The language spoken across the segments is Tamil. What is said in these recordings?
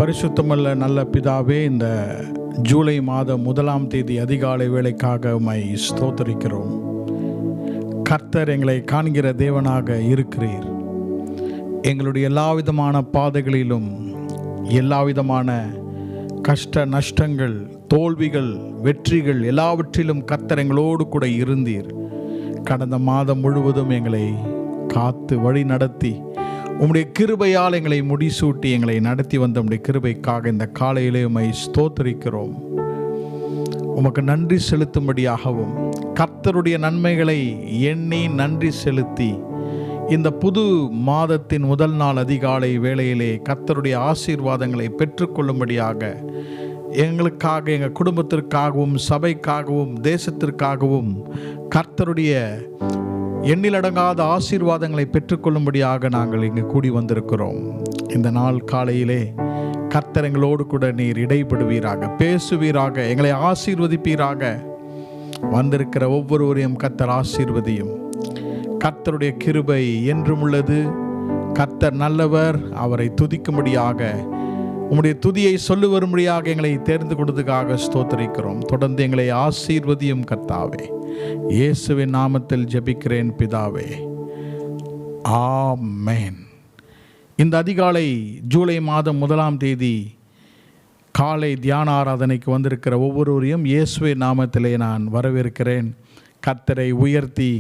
பரிசுத்தமுள்ள நல்ல பிதாவே, இந்த ஜூலை மாதம் 1ஆம் தேதி அதிகாலை வேளைக்காக உம்மை ஸ்தோத்திரிக்கிறோம். கர்த்தர் எங்களை காண்கிற தேவனாக இருக்கிறீர். எங்களுடைய எல்லா விதமான பாதைகளிலும், எல்லா விதமான கஷ்ட நஷ்டங்கள், தோல்விகள், வெற்றிகள் எல்லாவற்றிலும் கர்த்தர் எங்களோடு கூட இருந்தீர். கடந்த மாதம் முழுவதும் எங்களை காத்து வழி நடத்தி உம்முடைய கிருபையால் எங்களை முடிசூட்டி எங்களை நடத்தி வந்த உம்முடைய கிருபைக்காக இந்த காலையிலே உம்மை ஸ்தோத்திரிக்கிறோம். உமக்கு நன்றி செலுத்தும்படியாகவும் கர்த்தருடைய நன்மைகளை எண்ணி நன்றி செலுத்தி இந்த புது மாதத்தின் முதல் நாள் அதிகாலை வேளையிலே கர்த்தருடைய ஆசீர்வாதங்களை பெற்றுக்கொள்ளும்படியாக எங்களுக்காக, எங்கள் குடும்பத்திற்காகவும், சபைக்காகவும், தேசத்திற்காகவும் கர்த்தருடைய எண்ணிலடங்காத ஆசீர்வாதங்களை பெற்றுக்கொள்ளும்படியாக நாங்கள் இங்கு கூடி வந்திருக்கிறோம். இந்த நாள் காலையிலே கர்த்தர் எங்களோடு கூட நீர் இடைப்படுவீராக, பேசுவீராக, எங்களை ஆசீர்வதிப்பீராக. வந்திருக்கிற ஒவ்வொருவரையும் கர்த்தர் ஆசீர்வதியும். கர்த்தருடைய கிருபை என்றும் உள்ளது. கர்த்தர் நல்லவர். அவரை துதிக்கும்படியாக, உம்முடைய துதியை சொல்லி வரும்படியாக எங்களை தேர்ந்து கொண்டதுக்காக ஸ்தோத்திரிக்கிறோம். தொடர்ந்து எங்களை ஆசீர்வதியும் கர்த்தாவே. இயேசுவின் நாமத்தில் ஜெபிக்கிறேன் பிதாவே, ஆமென். இந்த அதிகாலை ஜூலை மாதம் 1ஆம் தேதி காலை தியான ஆராதனைக்கு வந்திருக்கிற ஒவ்வொருவரையும் இயேசுவின் நாமத்திலே நான் வரவேற்கிறேன். கர்த்தரை உயர்த்தி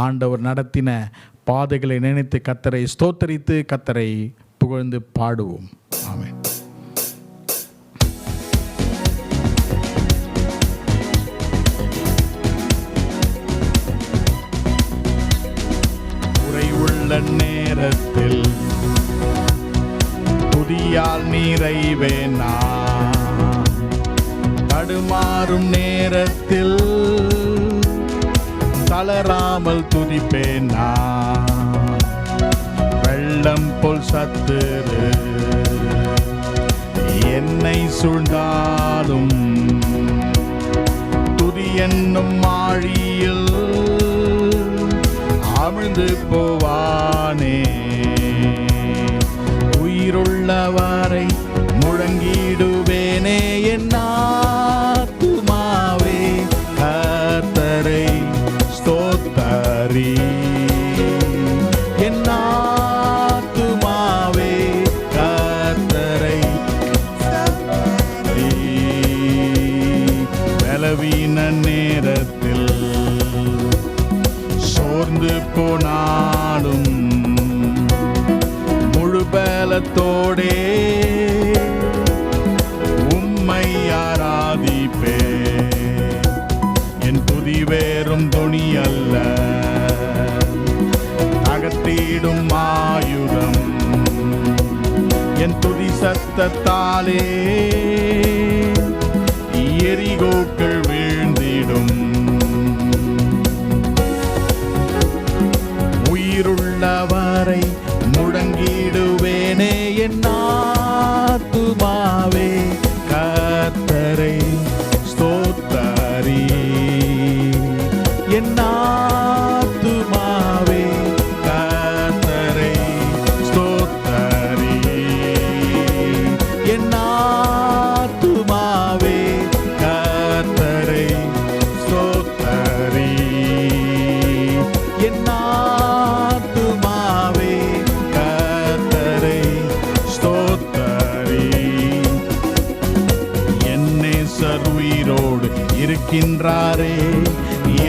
ஆண்டவர் நடத்தின பாதைகளை நினைத்து கர்த்தரை ஸ்தோத்தரித்து கர்த்தரை புகழ்ந்து பாடுவோம். ஆமென். நேரத்தில் துதியால் நிறைவேனா, தடுமாறும் நேரத்தில் தளராமல் துதிப்பேனா. வெள்ளம் போல் சத்துரு என்னை சூழ்ந்தாலும் துதி என்னும் ஆழியில் அமிழ்ந்து போவானே. உயிருள்ளவரை முழங்கிடுவேனே என் ஆத்துமாவே, கர்த்தரை ஸ்தோத்தரி. என் ஆத்துமாவே கர்த்தரை ஸ்தோத்தரி. பலவீன நேரத்தில் சோர்ந்து போனாலும் முழு பலத்தோடே உம்மை ஆராதிப்பே. என் துதி வேறும் துணி அல்ல, அகற்றிடும் ஆயுதம். என் துதி சத்தத்தாலே எரிகோக்கள் வீழ்ந்திடும். உயிருள்ளவரை முழங்கிடுவேனே என் ஆத்துமாவே, கர்த்தரை ஸ்தோத்தரி. என் ஆத்துமாவே கர்த்தரை ஸ்தோத்தரி. என் ஆத்துமாவே கர்த்தரை ஸ்தோத்தரி. என் ஆத்துமாவே கர்த்தரை ஸ்தோத்தரி. என்னே சர்வீரோடு இருக்கின்றாரே,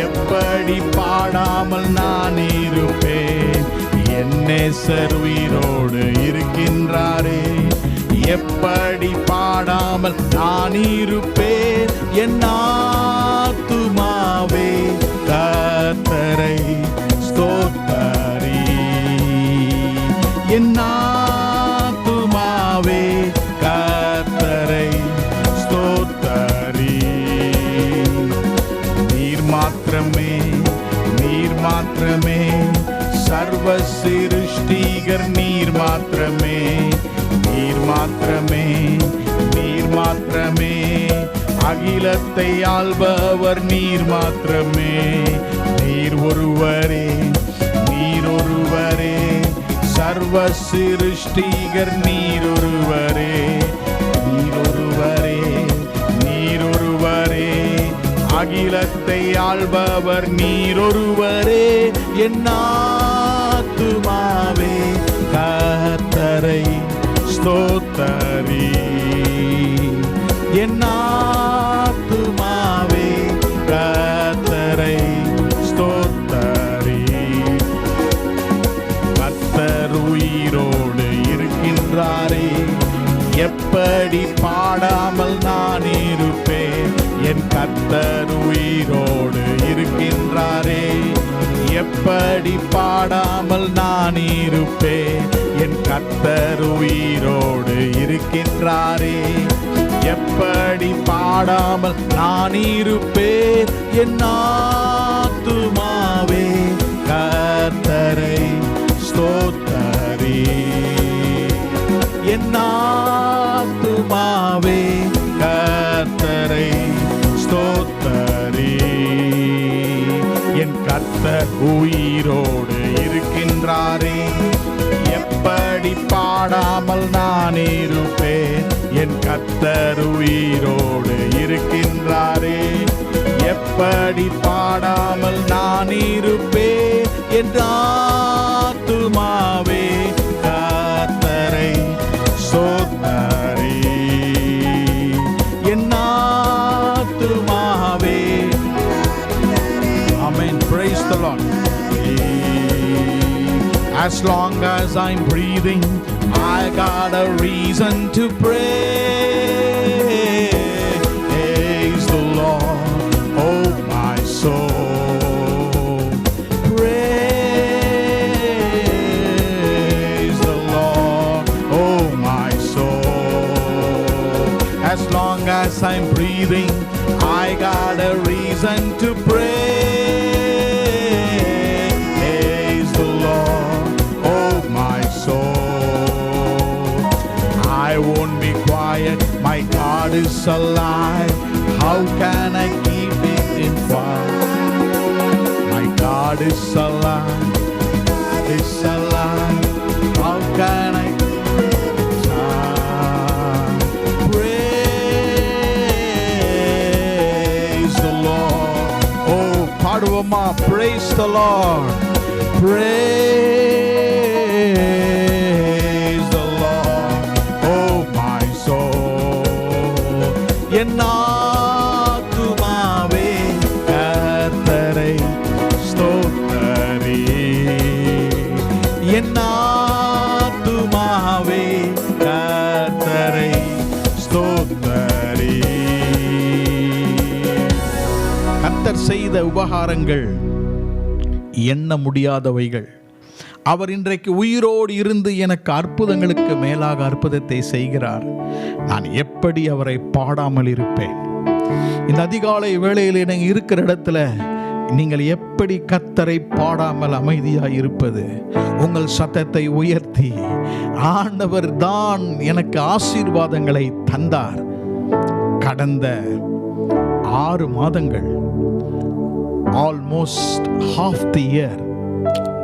எப்படி பாடாமல் நான் இருப்பேன். என்னே சர்வீரோடு இருக்கின்றாரே, எப்படி பாடாமல் நான் இருப்பேன். என் ஆத்துமாவே கர்த்தரை ஸ்தோத்தரி. என் ஆத்துமாவே கர்த்தரை ஸ்தோத்தரி. நீர் மாத்திரமே, நீர் மாத்திரமே சர்வ சிருஷ்டிகர். நீர் மாத்திரமே, நீர் மாத்திரமே, நீர் மாத்திரமே அகிலத்தை ஆள்பவர். நீர் மாத்திரமே, நீர் ஒருவரே, நீர் ஒருவரே சர்வ சிருஷ்டிகர். நீர் ஒருவரே, அகிலத்தை ஆள்பவர் நீரொருவரே. என் ஆத்துமாவே கர்த்தரை ஸ்தோத்தரி. என் ஆத்துமாவே கர்த்தரை ஸ்தோத்தரி. கர்த்தர் உயிரோடு இருக்கின்றாரே, எப்படி பாடாமல் நான் இருப்பேன். என் கர்த்தர் உயிரோடு இருக்கின்றாரே, எப்படி பாடாமல் நான் இருப்பேன். என் கர்த்தர் உயிரோடு இருக்கின்றாரே, எப்படி பாடாமல் நான் இருப்பேன். என் ஆத்துமாவே கர்த்தரை ஸ்தோத்தரி. என் ஆத்துமாவே கர்த்தரை ஸ்தோத்தரி. என் கர்த்தர் உயிரோடு இருக்கின்றாரே, எப்படி பாடாமல் நான் இருப்பேன். என் கர்த்தர் உயிரோடு இருக்கின்றாரே, எப்படி பாடாமல் நான் இருப்பேன். என் ஆத்துமாவே கர்த்தரை ஸ்தோத்தரி. என் ஆத்துமாவே. Amen. Praise the Lord. As long as I'm breathing, I got a reason to praise the Lord, oh my soul. Praise the Lord, oh my soul. As long as I'm breathing, I got a reason to praise the Lord, oh my soul. I won't be quiet, my God is alive. How can I keep it in quiet? My God is alive, God is alive. How can I keep it inside? Praise the Lord. Oh, Paduvama, praise the Lord. Praise the Lord, oh my soul. என் ஆத்துமாவே கர்த்தரை ஸ்தோத்தரி. என் ஆத்துமாவே கர்த்தரை ஸ்தோத்தரி. கர்த்தர் செய்த உபகாரங்கள் எண்ண முடியாதவைகள். அவர் இன்றைக்கு உயிரோடு இருந்து எனக்கு அற்புதங்களுக்கு மேலாக அற்புதத்தை செய்கிறார். நான் எப்படி அவரை பாடாமல் இருப்பேன்? இந்த அதிகாலை வேளையில் நீங்கள் இருக்கிற இடத்துல நீங்கள் எப்படி கர்த்தரை பாடாமல் அமைதியாக இருப்பது? உங்கள் சத்தத்தை உயர்த்தி, ஆண்டவர் தான் எனக்கு ஆசீர்வாதங்களை தந்தார். கடந்த 6 மாதங்கள், ஆல்மோஸ்ட் ஹாஃப் தி இயர்,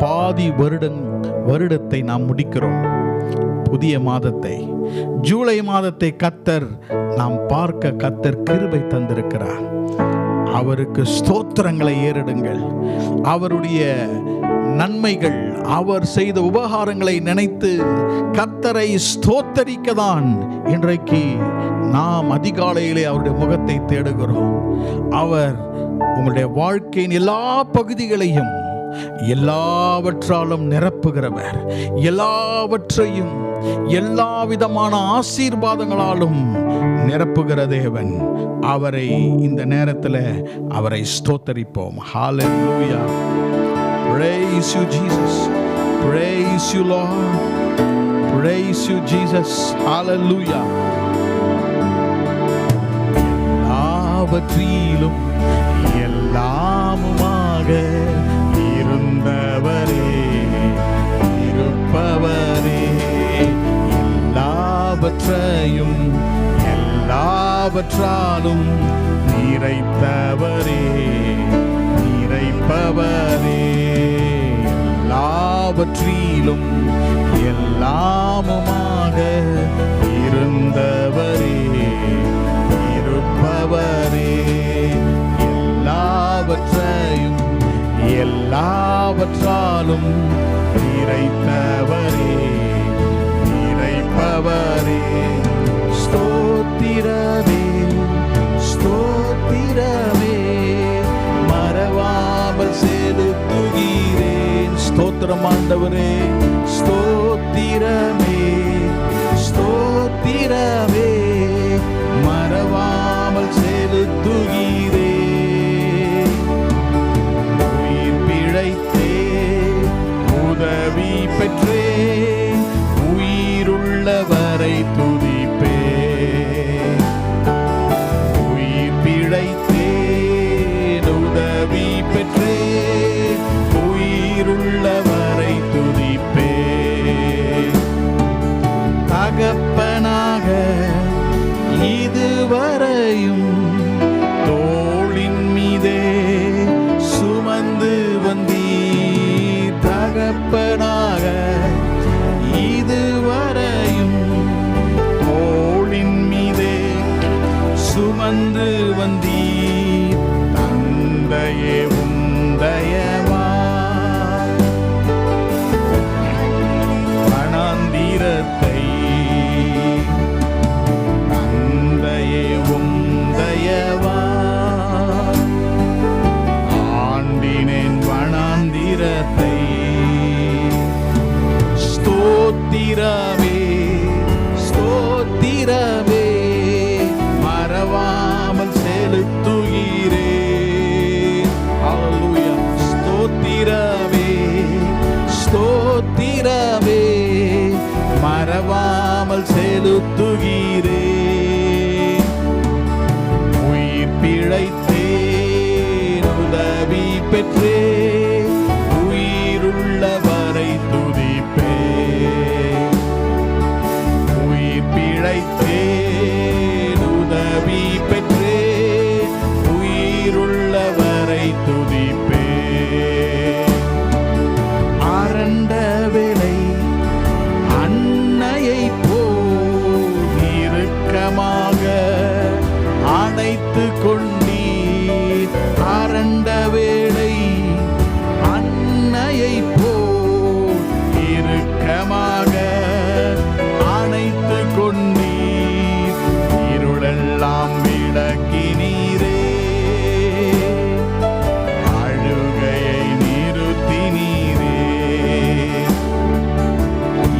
பாதி வருடத்தை நாம் முடிக்கிறோம். புதிய மாதத்தை, ஜூலை மாதத்தை கர்த்தர் நாம் பார்க்க கர்த்தர் கிருபை தந்திருக்கிறார். அவருக்கு ஸ்தோத்திரங்களை ஏறிடுங்கள். அவருடைய நன்மைகள், அவர் செய்த உபகாரங்களை நினைத்து கர்த்தரை ஸ்தோத்தரிக்கதான் இன்றைக்கு நாம் அதிகாலையிலே அவருடைய முகத்தை தேடுகிறோம். அவர் உங்களுடைய வாழ்க்கையின் எல்லா பகுதிகளையும் எல்லாவற்றாலும் நிரப்புகிறவர். எல்லாவற்றையும் எல்லா விதமான ஆசீர்வாதங்களாலும் நிரப்புகிற தேவன். அவரை இந்த நேரத்தில் அவரை ஸ்தோத்தரிப்போம். ஹalleluya. Praise you Jesus. Praise you Lord. Praise you Jesus. Hallelujah. எல்லாவற்றிலும் எல்லாமுமாக இருந்தவரே, இருப்பவரே, எல்லாவற்றையும் எல்லாவற்றாலும் நிறைத்தவரே, நிறைப்பவரே, எல்லாவற்றிலும் எல்லாமுமாக இருந்தவரே, இருப்பவரே, ஸ்தோத்திரம் ஆண்டவரே, ஸ்தோத்திரமே ஸ்தோத்திரமே, மறவாமல் செலுத்துகிறே. உயிர் பிழைத்தே உதவி பெற்றே, உயிருள்ளவரை துதிப்பே. உயிர் பிழைத்தேன் உதவி பெற்றே, உயிருள்ளவரை துதிப்பே. தகப்பனாக இதுவரையும் தோளின் மீதே சுமந்து வந்தீர். தகப்பனாக இதுவரையும் தோளின் மீதே சுமந்து வந்தீர். தந்தையே உந்தயவா வனாந்திரத்தை, தந்தையே உந்தயவா ஆண்டினேன் வனாந்திரத்தை. ஸ்தோத்திரமே ஸ்தோத்திரமே, மறவாமல் செலுத்துகிறே. ஹல்லேலூயா. ஸ்தோத்திரமே ஸ்தோத்திரமே, மறவாமல் செலுத்துகிறே. உயிர் பிழைத்தேன் உதவி பெற்றே, உயிருள்ளவரை துதிப்பே. உயிர் பிழைத்தேன் உதவி பெற்றே, உயிருள்ளவரை துதிப்பே. அரண்ட வேளை அன்னையை போல் இறுக்கமாக அணைத்து கொண்டீர். அரண்ட வேளை அன்னையை போல் இறுக்கமாக அணைத்து கொண்டீர். இருளெல்லாம் விளக்கினீரே, அழுகையை நிறுத்தினீரே.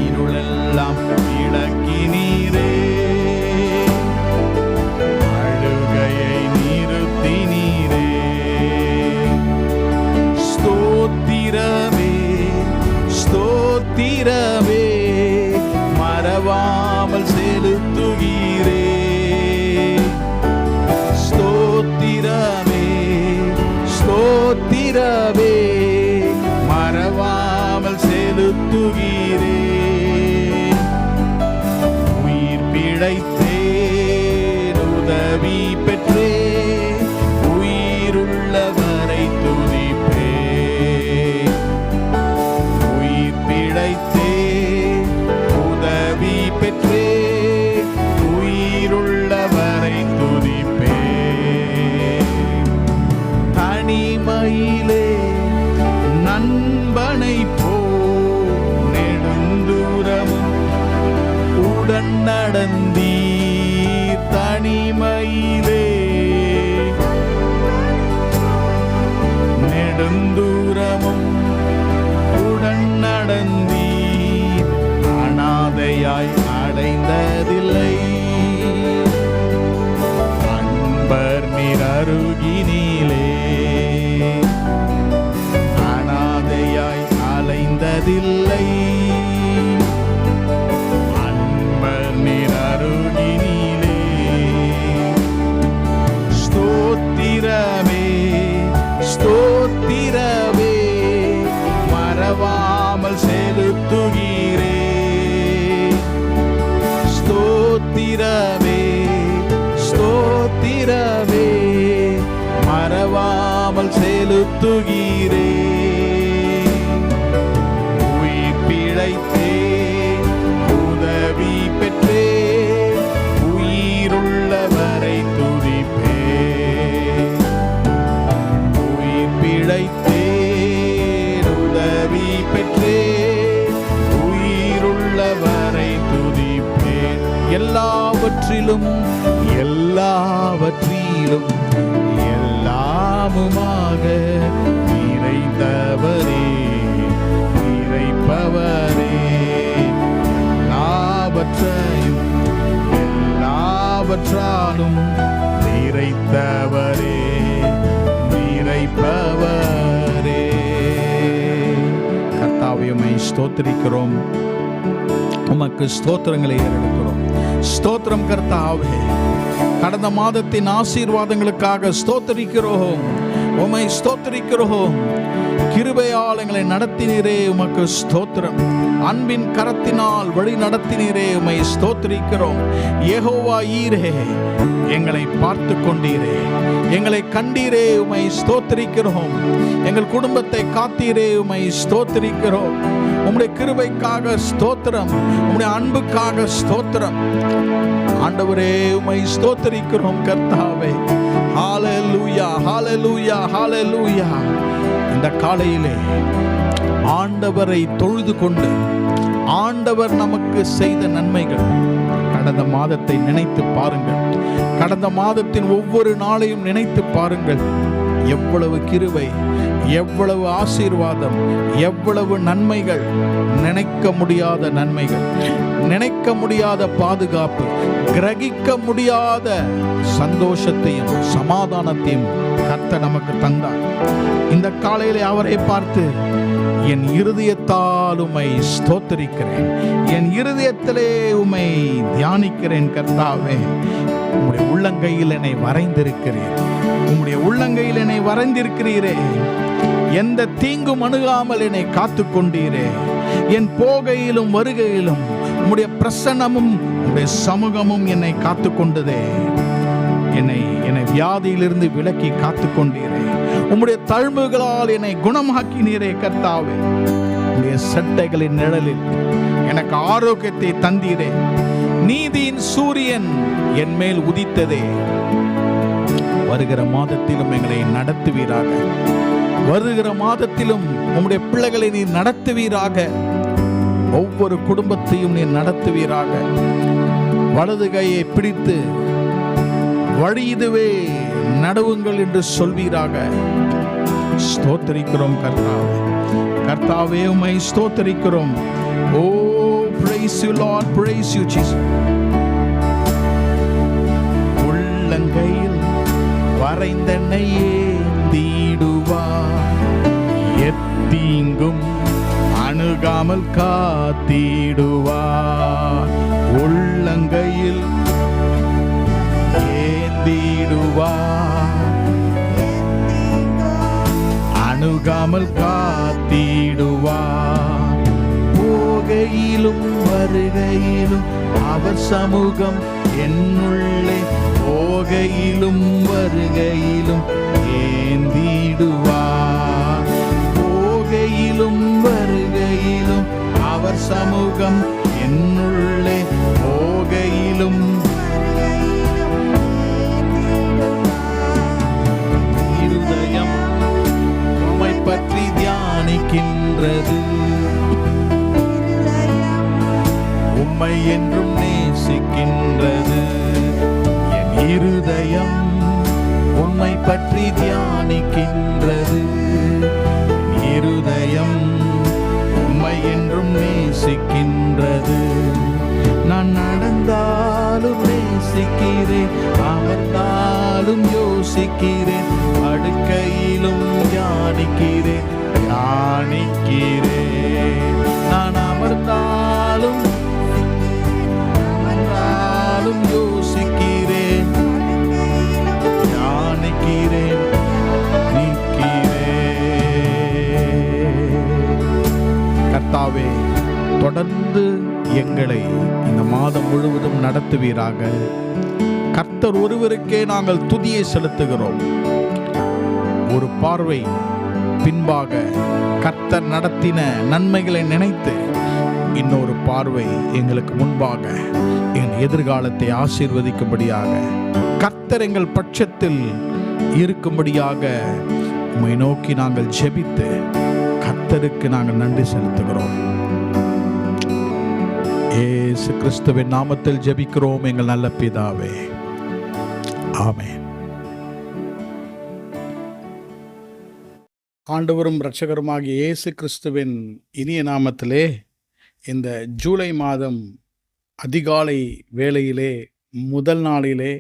இருளெல்லாம் விளக்கினீரே, அழுகையை நிறுத்தினீரே. ஸ்தோத்திரமே ஸ்தோத்திரமே, மறவாமல் செலுத்துகிறே. ஸ்தோத்திரமே ஸ்தோத்திரமே, மறவாமல் செலுத்துகிறே. உயிர் பிழைத்தேன் உதவி பெற்றே, உயிருள்ளவரை துதிப்பே. உயிர் பிழைத்தேன் உதவி பெற்றே, உயிருள்ளவரை துதிப்பே. தனிமையிலே நண்பனை போல் நெடுந்தூரமும் உடன் நடந்தீர். தனிமையிலே நெடுந்தூரமும் உடன் நடந்தீர். அனாதையாய் அடைந்ததில்லை, அன்பர் நீர் அருகினிலே. அனாதையாய் அலைந்ததில்லை, அன்பர் நீர் அருகினிலே. ஸ்தோத்திரமே ஸ்தோத்திரமே, மறவாமல் செலுத்துகிறே. ஸ்தோத்திரமே ஸ்தோத்திரமே, மறவாமல் செலுத்துகிறே. உயிர் பிழைத்தே உதவி பெற்றே, உயிருள்ளவரை துதிப்பே. உயிர் பிழைத்தேன் உதவி பெற்றே, உயிருள்ளவரை துதிப்பேன். எல்லாவற்றிலும் எல்லாவற்றிலும் எல்லாமுமாக நிறைந்தவரே, எல்லாவற்றையும் எல்லாவற்றாலும் நிறைத்தவரே, நிறைப்பவரே. கர்த்தாவே உம்மை ஸ்தோத்திரிக்கிறோம், உமக்கு ஸ்தோத்திரங்களை ஏறெடுக்கிறோம். ஸ்தோத்திரம் கர்த்தாவே, கடந்த மாதத்தின் ஆசீர்வாதங்களுக்காக ஸ்தோத்திரிக்கிறோம், உம்மை ஸ்தோத்திரிக்கிறோம். கிருபையால் எங்களை நடத்தினீரே, உமக்கு ஸ்தோத்திரம். அன்பின் கரத்தினால் வழி நடத்தினீரே, உம்மை ஸ்தோத்திரிக்கிறோம். யெகோவா ஈரே, எங்களை பார்த்து கொண்டீரே, எங்களை கண்டீரே, உம்மை ஸ்தோத்திரிக்கிறோம். எங்கள் குடும்பத்தை காத்தீரே, உம்மை ஸ்தோத்திரிக்கிறோம். உம்முடைய கிருபைக்காக ஸ்தோத்திரம், உம்முடைய அன்புக்காக ஸ்தோத்திரம். ஆண்டவரே, உம்மை ஸ்தோத்திரிக்கிறோம் கர்த்தாவே. ஹalleluya, ஹalleluya, ஹalleluya. இந்த காலையிலே ஆண்டவரை தொழுது கொண்டு ஆண்டவர் நமக்கு செய்த நன்மைகள், கடந்த மாதத்தை நினைத்து பாருங்கள். கடந்த மாதத்தின் ஒவ்வொரு நாளையும் நினைத்து பாருங்கள். எவ்வளவு கிருபை, எவ்வளவு ஆசீர்வாதம், எவ்வளவு நன்மைகள், நினைக்க முடியாத நன்மைகள், நினைக்க முடியாத பாதுகாப்பு, கிரகிக்க முடியாத சந்தோஷத்தையும் சமாதானத்தையும் கர்த்தர் நமக்கு தந்தார். இந்த காலையிலே அவரை பார்த்து, என் இருதயத்தால் உம்மை ஸ்தோத்திரிக்கிறேன், என் இருதயத்திலே உம்மை தியானிக்கிறேன் கர்த்தாவே. உம்முடைய உள்ளங்கையில் என்னை வரைந்திருக்கிறீர், உம்முடைய உள்ளங்கையில் என்னை வரைந்திருக்கிறீரே. எந்த தீங்கும் அணுகாமல் என்னை காத்து கொண்டீரே. என் போகையிலும் வருகையிலும் உம்முடைய பிரசன்னமும் உம்முடைய சமூகமும் என்னை காத்து கொண்டதே. என்னை வியாதியிலிருந்து விலக்கி காத்து கொண்டீரே. உம்முடைய தழும்புகளால் என்னை குணமாக்கினீரே கர்த்தாவே. உம்முடைய சட்டைகளின் நிழலில் எனக்கு ஆரோக்கியத்தை தந்தீரே. நீதியின் சூரியன் என் மேல் உதித்ததே. வருகிற மாதத்திலும் எங்களை நடத்துவீராக. வருகிற மாதத்திலும் உம்முடைய பிள்ளைகளை நீ நடத்துவீராக. ஒவ்வொரு குடும்பத்தையும் நீ நடத்துவீராக. வலது கையை பிடித்து வழி இதுவே, நடவுங்கள் என்று சொல்வீராக. ஸ்தோத்திரிக்கிறோம் கர்த்தாவே. கர்த்தாவே, உம்மை ஸ்தோத்திரிக்கிறோம். ஓ, praise you Lord, praise you Jesus. உள்ளங்கையில் வரைந்தென்னை ஏந்திடுவார், எத்தீங்கும் அணுகாமல் காத்திடுவார். உள்ளங்கையில் ஏந்திடுவார், அணுகாமல் காத்திடுவார். போகையிலும் வருகையிலும் அவர் சமூகம் என்னுள்ளே, போகையிலும் வருகையிலும் ஏந்திடுவார். போகையிலும் வருகையிலும் அவர் சமூகம் என்னுள்ளே, போகையிலும் இருதயம் உம்மை பற்றி தியானிக்கின்றது, உம்மை என்றும் நேசிக்கின்றது. என் இருதயம் உம்மை பற்றி தியானிக்கின்றது, இருதயம் உம்மை என்றும் நேசிக்கின்றது. நான் நடந்தாலும் நேசிக்கிறேன், அமர்ந்தாலும் யோசிக்கிறேன், படுக்கையிலும் தியானிக்கிறேன், தியானிக்கிறேன். நான் அமர்ந்தாலும் யோசிக்கிறேன், தியானிக்கிறேன், கர்த்தாவே, தொடர்ந்து எங்களை இந்த மாதம் முழுவதும் நடத்துவீராக. கர்த்தர் ஒருவருக்கே நாங்கள் துதியை செலுத்துகிறோம். ஒரு பார்வை பின்பாக கர்த்தர் நடத்தின நன்மைகளை நினைத்து, இன்னொரு பார்வை எங்களுக்கு முன்பாக என் எதிர்காலத்தை ஆசீர்வதிக்கும்படியாக, கர்த்தர் எங்கள் பட்சத்தில் இருக்கும்படியாக உம்மை நோக்கி நாங்கள் ஜெபித்து கர்த்தருக்கு நாங்கள் நன்றி செலுத்துகிறோம். இயேசு கிறிஸ்துவின் நாமத்தில் ஜெபிக்கிறோம் எங்கள் நல்ல பிதாவே, ஆமென். ஆண்டவரும் இரட்சகருமாகிய இயேசு கிறிஸ்துவின் இனிய நாமத்திலே இந்த ஜூலை மாதம் அதிகாலை வேளையிலே முதல் நாளிலே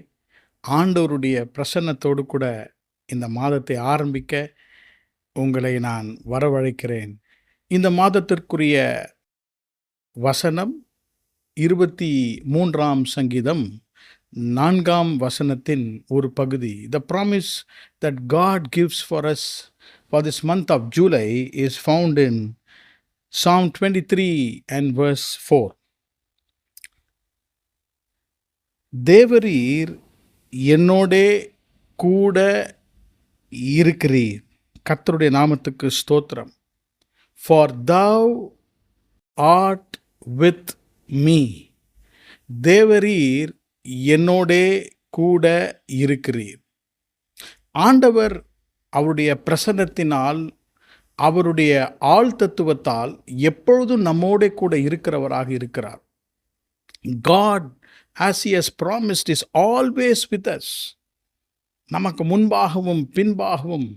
ஆண்டவருடைய பிரசன்னத்தோடு கூட இந்த மாதத்தை ஆரம்பிக்க உங்களை நான் வரவழைக்கிறேன். இந்த மாதத்திற்குரிய வசனம் 23ஆம் சங்கீதம் 4ஆம் வசனத்தின் ஒரு பகுதி. The promise that God gives for us for this month of July is found in Psalm 23 and verse 4. தேவரீர் என்னோடே கூட இருக்கிறீர். கர்த்தருடைய நாமத்துக்கு ஸ்தோத்திரம். For thou art with me. தேவரீர் என்னோடே கூட இருக்கிறீர். ஆண்டவர் அவருடைய பிரசன்னத்தினால், அவருடைய ஆழ்தத்துவத்தால் எப்பொழுதும் நம்மோடே கூட இருக்கிறவராக இருக்கிறார். God, as he has promised, is always with us. நமக்கு முன்பாகவும் பின்பாகவும்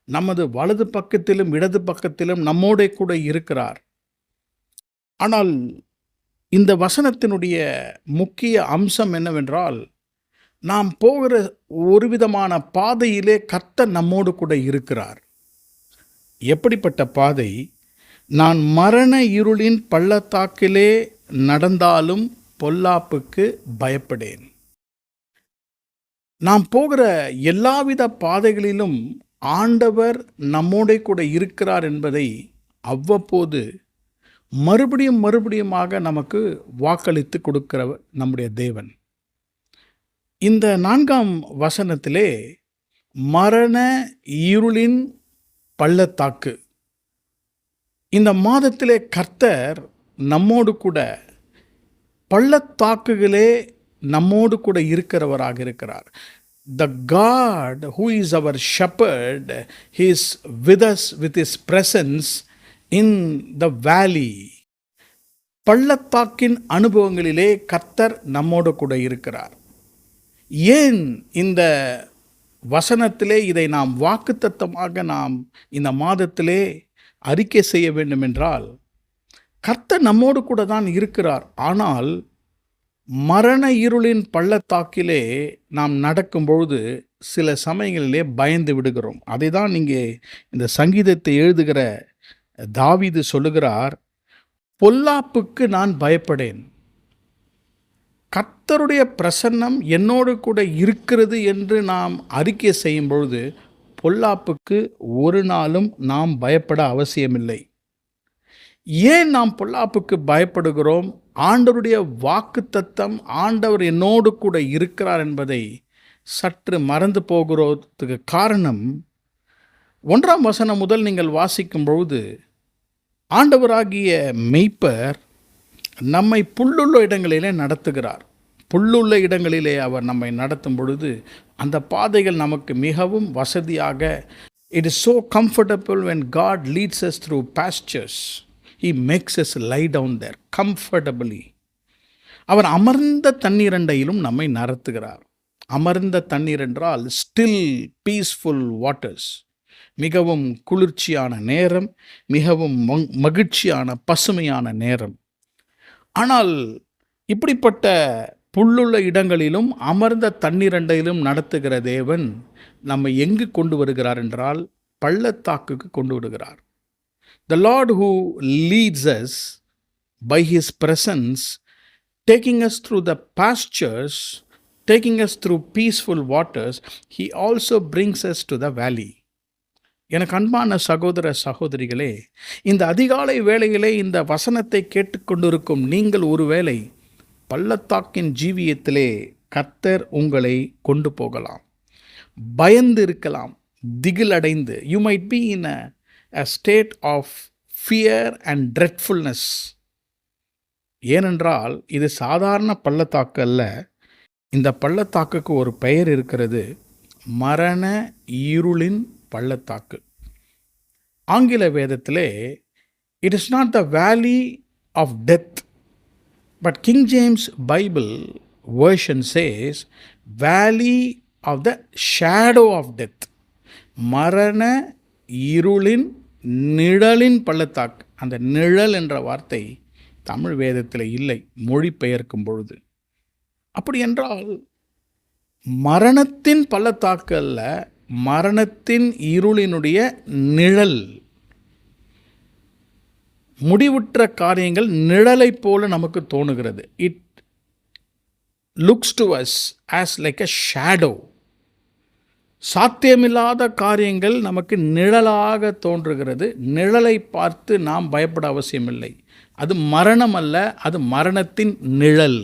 நமது வலது பக்கத்திலும் இடது பக்கத்திலும் நம்மோடே கூட இருக்கிறார். ஆனால் இந்த வசனத்தினுடைய முக்கிய அம்சம் என்னவென்றால், நாம் போகிற ஒரு விதமான பாதையிலே கர்த்தர் நம்மோடு கூட இருக்கிறார். எப்படிப்பட்ட பாதை? நான் மரண இருளின் பள்ளத்தாக்கிலே நடந்தாலும் பொல்லாப்புக்கு பயப்படேன். நாம் போகிற எல்லாவித பாதைகளிலும் ஆண்டவர் நம்மோடே கூட இருக்கிறார் என்பதை அவ்வப்போது மறுபடியுமாக நமக்கு வாக்களித்து கொடுக்கிறவர் நம்முடைய தேவன். இந்த 4ஆம் வசனத்திலே மரண இருளின் பள்ளத்தாக்கு, இந்த மாதத்திலே கர்த்தர் நம்மோடு கூட பள்ளத்தாக்குகளே நம்மோடு கூட இருக்கிறவராக இருக்கிறார். The God who is our shepherd, he is with us with his presence in the valley. பள்ளத்தாக்கின் அனுபவங்களிலே கர்த்தர் நம்மோடு கூட இருக்கிறார். ஏன் இந்த வசனத்திலே இதை நாம் வாக்குத்தத்தமாக நாம் இந்த மாதத்திலே அறிக்கை செய்ய வேண்டும் என்றால், கர்த்தர் நம்மோடு கூட தான் இருக்கிறார். ஆனால் மரண இருளின் பள்ளத்தாக்கிலே நாம் நடக்கும்பொழுது சில சமயங்களிலே பயந்து விடுகிறோம். அதை தான் இங்கே இந்த சங்கீதத்தை எழுதுகிற தாவீது சொல்லுகிறார், பொல்லாப்புக்கு நான் பயப்படேன். கர்த்தருடைய பிரசன்னம் என்னோடு கூட இருக்கிறது என்று நாம் அறிக்கை செய்யும் பொழுது பொல்லாப்புக்கு ஒரு நாளும் நாம் பயப்பட அவசியமில்லை. ஏன் நாம் பொல்லாப்புக்கு பயப்படுகிறோம்? ஆண்டவருடைய வாக்குத்தத்தம், ஆண்டவர் என்னோடு கூட இருக்கிறார் என்பதை சற்று மறந்து போகிறதுக்கு காரணம், 1ஆம் வசனம் முதல் நீங்கள் வாசிக்கும் பொழுது ஆண்டவராகிய மெய்ப்பர் நம்மை புல்லுள்ள இடங்களிலே நடத்துகிறார். புல்லுள்ள இடங்களிலே அவர் நம்மை நடத்தும் பொழுது அந்த பாதைகள் நமக்கு மிகவும் வசதியாக, it is so comfortable when God leads us through pastures. He makes us lie down there comfortably. அவர் அமர்ந்த தண்ணீரண்டையிலும் நம்மை நடத்துகிறார். அமர்ந்த தண்ணீர் என்றால் still peaceful waters. மிகவும் குளிர்ச்சியான நேரம், மிகவும் மகிழ்ச்சியான பசுமையான நேரம். ஆனால் இப்படிப்பட்ட புல்லுள்ள இடங்களிலும் அமர்ந்த தண்ணீரண்டையிலும் நடத்துகிற தேவன் நம்மை எங்கு கொண்டு வருகிறார் என்றால் பள்ளத்தாக்குக்கு கொண்டு வருகிறார். The Lord who leads us by his presence, taking us through the pastures, taking us through peaceful waters, he also brings us to the valley. எனக்கு அன்பான சகோதர சகோதரிகளே, இந்த அதிகாலை வேளையிலே இந்த வசனத்தை கேட்டுக்கொண்டிருக்கும் நீங்கள் ஒருவேளை பள்ளத்தாக்கின் ஜீவியத்திலே கர்த்தர் உங்களை கொண்டு போகலாம். பயந்து இருக்கலாம், திகில் அடைந்து. You might be in a state of fear and dreadfulness. ஏனென்றால் இது சாதாரண பள்ளத்தாக்கு அல்ல. இந்த பள்ளத்தாக்குக்கு ஒரு பெயர் இருக்கிறது, மரண இருளின் பள்ளத்தாக்கு. ஆங்கில வேதத்திலே it is not the valley of death, but King James Bible version says valley of the shadow of death. மரண இருளின் நிழலின் பள்ளத்தாக்கு. அந்த நிழல் என்ற வார்த்தை தமிழ் வேதத்தில் இல்லை, மொழிபெயர்க்கும் பொழுது. அப்படி என்றால் மரணத்தின் பள்ளத்தாக்கல்ல, மரணத்தின் இருளினுடைய நிழல், முடிவுற்ற காரியங்கள் நிழலை போல நமக்கு தோணுகிறது. It looks to us as like a shadow. சாத்தியமில்லாத காரியங்கள் நமக்கு நிழலாக தோன்றுகிறது. நிழலை பார்த்து நாம் பயப்பட அவசியமில்லை. அது மரணம் அல்ல, அது மரணத்தின் நிழல்.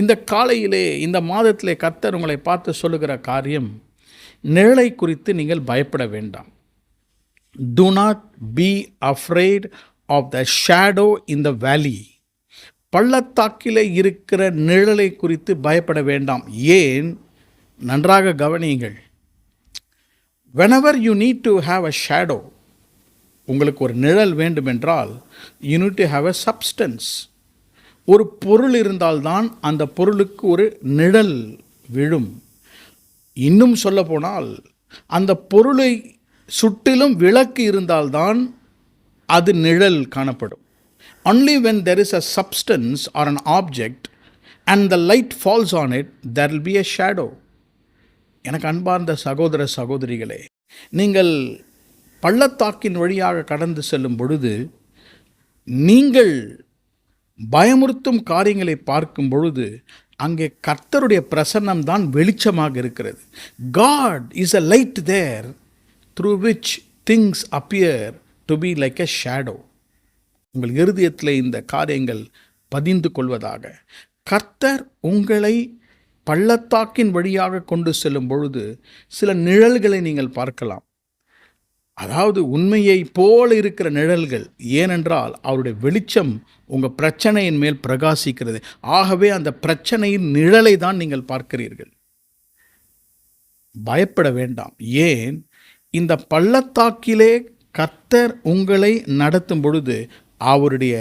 இந்த காலையிலே, இந்த மாதத்திலே கர்த்தர் உங்களை பார்த்து சொல்லுகிற காரியம், நிழலை குறித்து நீங்கள் பயப்பட வேண்டாம். Do not be afraid of the shadow in the valley. பள்ளத்தாக்கிலே இருக்கிற நிழலை குறித்து பயப்பட வேண்டாம். ஏன்? நன்றாக கவனியுங்கள். whenever you need to have a shadow, உங்களுக்கு ஒரு நிழல் வேண்டுமென்றால் you need to have a substance. ஒரு பொருள் இருந்தால்தான் அந்த பொருளுக்கு ஒரு நிழல் விழும். இன்னும் சொல்ல போனால், அந்த பொருளை சுற்றிலும் விளக்கு இருந்தால்தான் அது நிழல் காணப்படும். only when there is a substance or an object and the light falls on it, there will be a shadow. எனக்கு அன்பார்ந்த சகோதர சகோதரிகளே, நீங்கள் பள்ளத்தாக்கின் வழியாக கடந்து செல்லும் பொழுது, நீங்கள் பயமுறுத்தும் காரியங்களை பார்க்கும் பொழுது, அங்கே கர்த்தருடைய பிரசன்னம் தான் வெளிச்சமாக இருக்கிறது. God is a light there through which things appear to be like a shadow. உங்கள் இருதயத்தில் இந்த காரியங்கள் பதிந்து கொள்வதாக. கர்த்தர் உங்களை பள்ளத்தாக்கின் வழியாக கொண்டு செல்லும் பொழுது சில நிழல்களை நீங்கள் பார்க்கலாம். அதாவது உண்மையை போல இருக்கிற நிழல்கள். ஏனென்றால் அவருடைய வெளிச்சம் உங்கள் பிரச்சனையின் மேல் பிரகாசிக்கிறது. ஆகவே அந்த பிரச்சனையின் நிழலை தான் நீங்கள் பார்க்கிறீர்கள். பயப்பட வேண்டாம். ஏன்? இந்த பள்ளத்தாக்கிலே கர்த்தர் உங்களை நடத்தும் பொழுது அவருடைய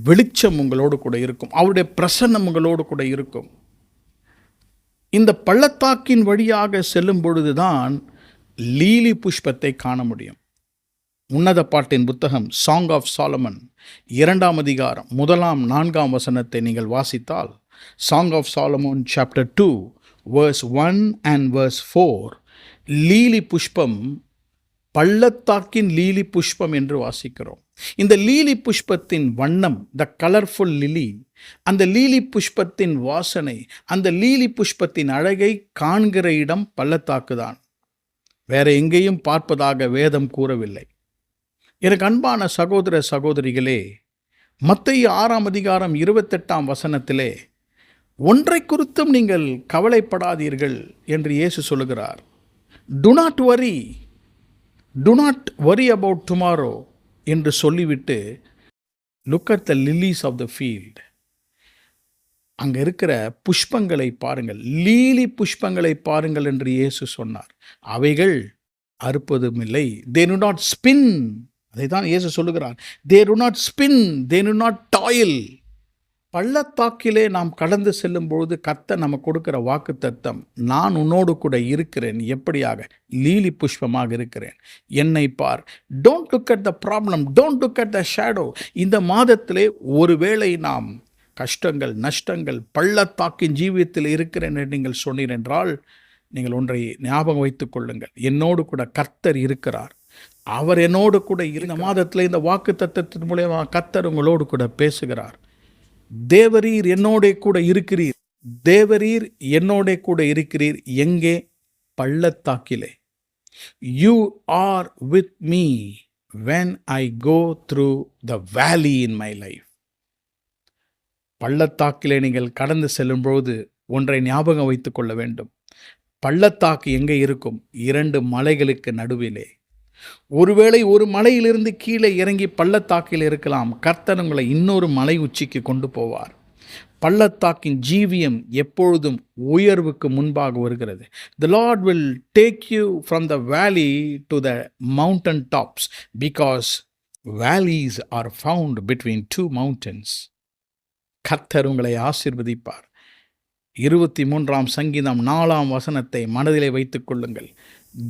வெளிச்சம் உங்களோடு கூட இருக்கும். அவருடைய பிரசன்னம் உங்களோடு கூட இருக்கும். இந்த பள்ளத்தாக்கின் வழியாக செல்லும் பொழுதுதான் லீலி புஷ்பத்தை காண முடியும். உன்னத பாட்டின் புத்தகம் சாங் ஆஃப் சாலமன் 2ஆம் அதிகாரம் 1-4 வசனத்தை நீங்கள் வாசித்தால், Song of Solomon chapter 2 verse 1 and verse 4, லீலி புஷ்பம், பள்ளத்தாக்கின் லீலி புஷ்பம் என்று வாசிக்கிறோம். இந்த லீலி புஷ்பத்தின் வண்ணம், த கலர்ஃபுல் லிலி, அந்த லீலி புஷ்பத்தின் வாசனை, அந்த லீலி புஷ்பத்தின் அழகை காண்கிற இடம் பள்ளத்தாக்கு தான். வேற எங்கேயும் பார்ப்பதாக வேதம் கூறவில்லை. எனக்கு அன்பான சகோதர சகோதரிகளே, மத்தேயு 6ஆம் அதிகாரம் 28ஆம் வசனத்திலே, ஒன்றை குறித்தும் நீங்கள் கவலைப்படாதீர்கள் என்று இயேசு சொல்லுகிறார். Do not worry, do not worry about tomorrow என்று சொல்லிவிட்டு, look at the lilies of the field. அங்கே இருக்கிற புஷ்பங்களை பாருங்கள், லீலி புஷ்பங்களை பாருங்கள் என்று இயேசு சொன்னார். அவைகள் அறுப்பதும் இல்லை, they do not spin. அதை தான் இயேசு சொல்லுகிறார். they do not spin, they do not toil. பள்ளத்தாக்கிலே நாம் கடந்து செல்லும் பொழுது கர்த்தர் நமக்கு கொடுக்கிற வாக்குத்தத்தம், நான் உன்னோடு கூட இருக்கிறேன். எப்படியாக? லீலி புஷ்பமாக இருக்கிறேன். என்னை பார். Don't look at the problem, don't look at the shadow. இந்த மாதத்திலே ஒருவேளை நாம் கஷ்டங்கள், நஷ்டங்கள், பள்ளத்தாக்கின் ஜீவியத்தில் இருக்கிறேன் என்று நீங்கள் சொன்னீர் என்றால், நீங்கள் ஒன்றை ஞாபகம் வைத்துக் கொள்ளுங்கள். என்னோடு கூட கர்த்தர் இருக்கிறார். அவர் என்னோடு கூட இந்த மாதத்தில் இந்த வாக்கு தத்தத்தின் மூலமா கர்த்தர் உங்களோடு கூட பேசுகிறார். தேவரீர் என்னோட கூட இருக்கிறீர், தேவரீர் என்னோட கூட இருக்கிறீர். எங்கே? பள்ளத்தாக்கிலே. You are with me when I go through the valley in my life. பள்ளத்தாக்கிலே நீங்கள் கடந்து செல்லும் பொழுது ஒன்றை ஞாபகம் வைத்துக் கொள்ள வேண்டும். பள்ளத்தாக்கு எங்கே இருக்கும்? 2 மலைகளுக்கு நடுவிலே. ஒருவேளை ஒரு மலையிலிருந்து கீழே இறங்கி பள்ளத்தாக்கில் இருக்கலாம். கர்த்தர் உங்களை இன்னொரு மலை உச்சிக்கு கொண்டு போவார். பள்ளத்தாக்கின் ஜீவியம் எப்பொழுதும் உயர்வுக்கு முன்பாக வருகிறது. The Lord will take you from the valley to the mountain tops because valleys are found between 2 mountains. கர்த்தர் உங்களை ஆசீர்வதிப்பார். 23ஆம் சங்கீதம் 4ஆம் வசனத்தை மனதிலே வைத்துக் கொள்ளுங்கள்.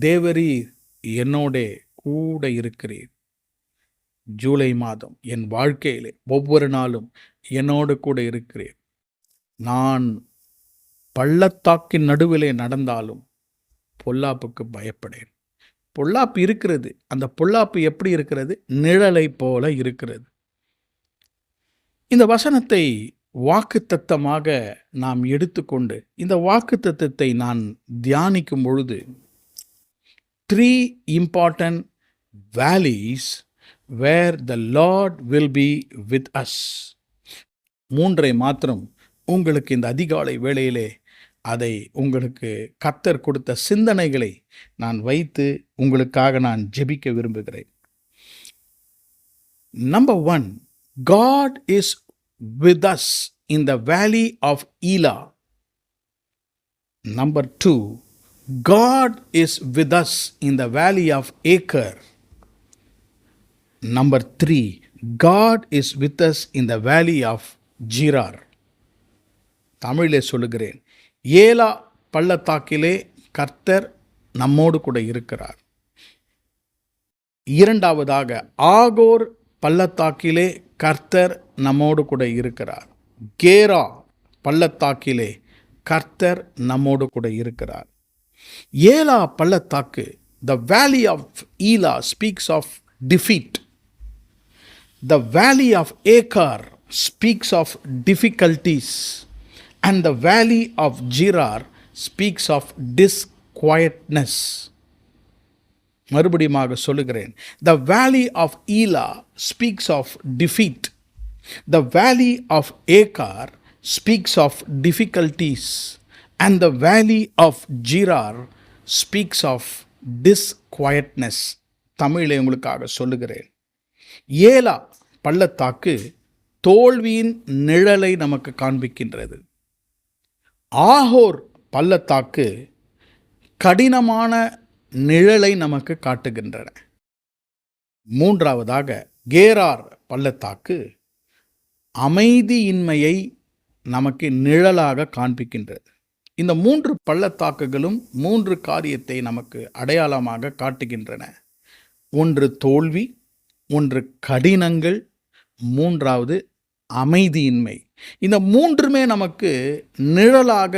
தேவரீர் என்னோட கூட இருக்கிறீர். ஜூலை மாதம் என் வாழ்க்கையிலே ஒவ்வொரு நாளும் என்னோடு கூட இருக்கிறேன். நான் பள்ளத்தாக்கின் நடுவிலே நடந்தாலும் பொல்லாப்புக்கு பயப்படேன். பொல்லாப்பு இருக்கிறது. அந்த பொல்லாப்பு எப்படி இருக்கிறது? நிழலை போல இருக்கிறது. இந்த வசனத்தை வாக்குத்தத்தமாக நாம் எடுத்துக்கொண்டு இந்த வாக்குத்தத்தத்தை நான் தியானிக்கும் பொழுது 3 important valleys where the Lord will be with us. 3 மாத்திரம் உங்களுக்கு இந்த அதிகாலை வேளையிலே அதை உங்களுக்கு கர்த்தர் கொடுத்த சிந்தனைகளை நான் வைத்து உங்களுக்காக நான் ஜெபிக்க விரும்புகிறேன். Number 1, God is with us in the valley of Elah. Number 2, God is with us in the valley of Achor. Number 3, God is with us in the valley of Gerar. தமிழிலே சொல்லுகிறேன். ஏலா பள்ளத்தாக்கிலே கர்த்தர் நம்மோடு கூட இருக்கிறார். இரண்டாவதாக ஆகோர் பள்ளத்தாக்கிலே கர்த்தர் நம்மோடு கூட இருக்கிறார். கேரா பள்ளத்தாக்கிலே கர்த்தர் நம்மோடு கூட இருக்கிறார். ஏலா பள்ளத்தாக்கு, the valley of Elah speaks of defeat. The valley of Achor speaks of difficulties. And the valley of Gerar speaks of disquietness. மறுபடியுமாக சொல்லுகிறேன். The valley of Elah speaks of defeat. The valley of Achor speaks of difficulties. And the valley of Gerar speaks of disquietness. தமிழிலே உங்களுக்காக சொல்லுகிறேன். ஏலா பள்ளத்தாக்கு தோல்வியின் நிழலை நமக்கு காண்பிக்கின்றது. ஆகோர் பள்ளத்தாக்கு கடினமான நிழலை நமக்கு காட்டுகின்றன. மூன்றாவதாக கேரார் பள்ளத்தாக்கு அமைதியின்மையை நமக்கு நிழலாக காண்பிக்கின்றது. இந்த 3 பள்ளத்தாக்குகளும் 3 காரியத்தை நமக்கு அடையாளமாக காட்டுகின்றன. ஒன்று தோல்வி, ஒன்று கடினங்கள், மூன்றாவது அமைதியின்மை. இந்த 3மே நமக்கு நிழலாக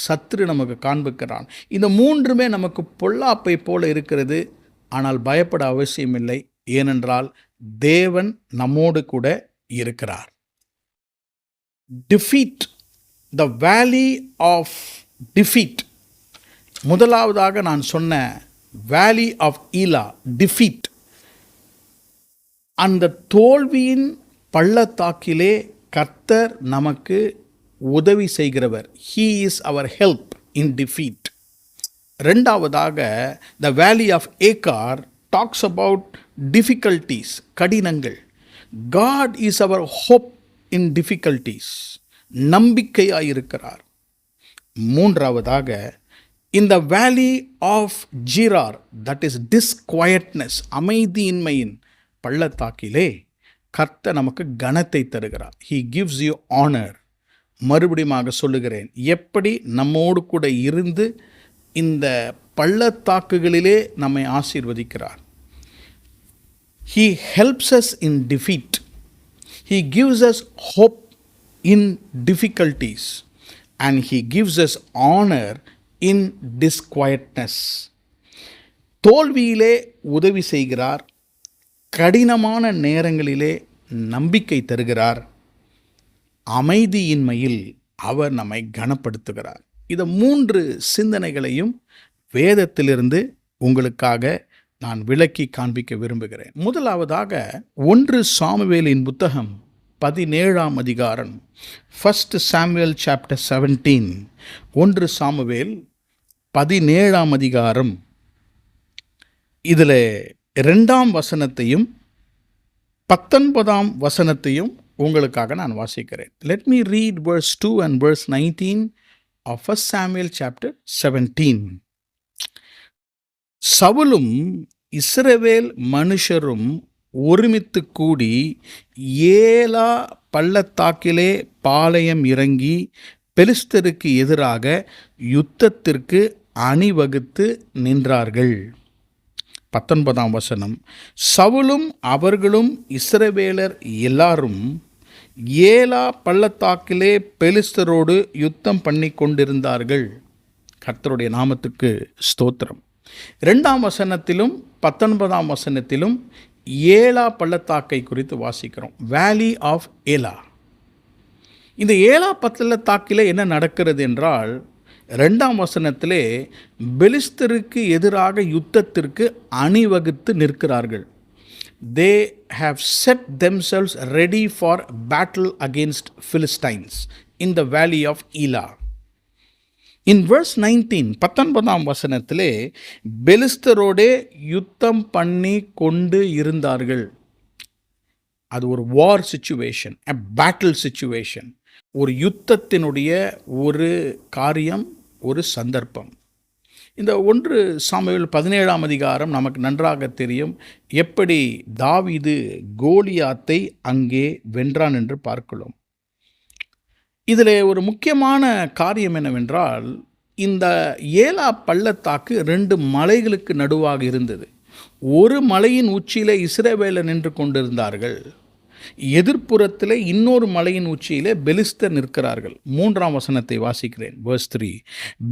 சத்துரு நமக்கு காண்பிக்கிறான். இந்த 3மே நமக்கு பொல்லாப்பை போல இருக்கிறது. ஆனால் பயப்பட அவசியமில்லை. ஏனென்றால் தேவன் நம்மோடு கூட இருக்கிறார். டிஃபீட், த வேலி ஆஃப் டிஃபீட். முதலாவதாக நான் சொன்ன வேலி ஆஃப் ஈலா, டிஃபீட். அந்த தோல்வியின் பள்ளத்தாக்கிலே கர்த்தர் நமக்கு உதவி செய்கிறவர். He is our help in defeat. ரெண்டாவதாக the valley of Achor talks about difficulties, கடினங்கள். God is our hope in difficulties. நம்பிக்கையாயிருக்கிறார். மூன்றாவதாக in the valley of Gerar, that is disquietness, அமைதியின்மையின் பள்ளத்தாக்கிலே கர்த்தர் நமக்கு கனத்தை தருகிறார். He gives you honor. மறுபடியுமாக சொல்லுகிறேன், எப்படி நம்மோடு கூட இருந்து இந்த பள்ளத்தாக்குகளிலே நம்மை ஆசீர்வதிக்கிறார். He helps us in defeat. He gives us hope in difficulties. And He gives us honor in disquietness. தோல்வியிலே உதவி செய்கிறார். கடினமான நேரங்களிலே நம்பிக்கை தருகிறார். அமைதியின்மையில் அவர் நம்மை கனப்படுத்துகிறார். இந்த 3 சிந்தனைகளையும் வேதத்திலிருந்து உங்களுக்காக நான் விளக்கி காண்பிக்க விரும்புகிறேன். முதலாவதாக 1 சாமுவேலின் புத்தகம் 17ஆம் அதிகாரம், 1 Samuel chapter 17. 1 சாமுவேல் 17ஆம் அதிகாரம், இதில் 2ஆம் வசனத்தையும் 19ஆம் வசனத்தையும் உங்களுக்காக நான் வாசிக்கிறேன். Let me read verse 2 and verse 19 of 1 Samuel chapter 17. சவுலும் இஸ்ரவேல் மனுஷரும் ஒருமித்து கூடி ஏலா பள்ளத்தாக்கிலே பாளையம் இறங்கி பெலிஸ்தருக்கு எதிராக யுத்தத்திற்கு அணிவகுத்து நின்றார்கள். 19ஆம் வசனம், சவுலும் அவர்களும் இஸ்ரவேலர் எல்லாரும் ஏலா பள்ளத்தாக்கிலே பெலிஸ்தரோடு யுத்தம் பண்ணி கொண்டிருந்தார்கள். கர்த்தருடைய நாமத்துக்கு ஸ்தோத்திரம். 2ஆம் வசனத்திலும் 19ஆம் வசனத்திலும் ஏலா பள்ளத்தாக்கை குறித்து வாசிக்கிறோம். வேலி ஆஃப் ஏலா. இந்த ஏலா பள்ளத்தாக்கிலே என்ன நடக்கிறது என்றால், 2ஆம் வசனத்திலே பெலிஸ்தருக்கு எதிராக யுத்தத்திற்கு அணிவகுத்து நிற்கிறார்கள். They have set themselves ready for battle against Philistines in the valley of Elah. In verse 19, 19ஆம் வசனத்திலே பெலிஸ்தரோடே யுத்தம் பண்ணி கொண்டு இருந்தார்கள். அது ஒரு வார் சிச்சுவேஷன், a battle situation. ஒரு யுத்தத்தினுடைய ஒரு காரியம், ஒரு சந்தர்ப்பம். இந்த 1 சாமுவேல் 17ஆம் அதிகாரம் நமக்கு நன்றாக தெரியும், எப்படி தாவீது கோலியாத்தை அங்கே வென்றான் என்று பார்க்கிறோம். இதில் ஒரு முக்கியமான காரியம் என்னவென்றால், இந்த ஏலா பள்ளத்தாக்கு 2 மலைகளுக்கு நடுவாக இருந்தது. ஒரு மலையின் உச்சியிலே இஸ்ரவேலர் நின்று கொண்டிருந்தார்கள், எதிர்ப்புறத்தில் இன்னொரு மலையின் உச்சியிலே பெலிஸ்தர் நிற்கிறார்கள். 3ஆம் வசனத்தை வாசிக்கிறேன். verse 3,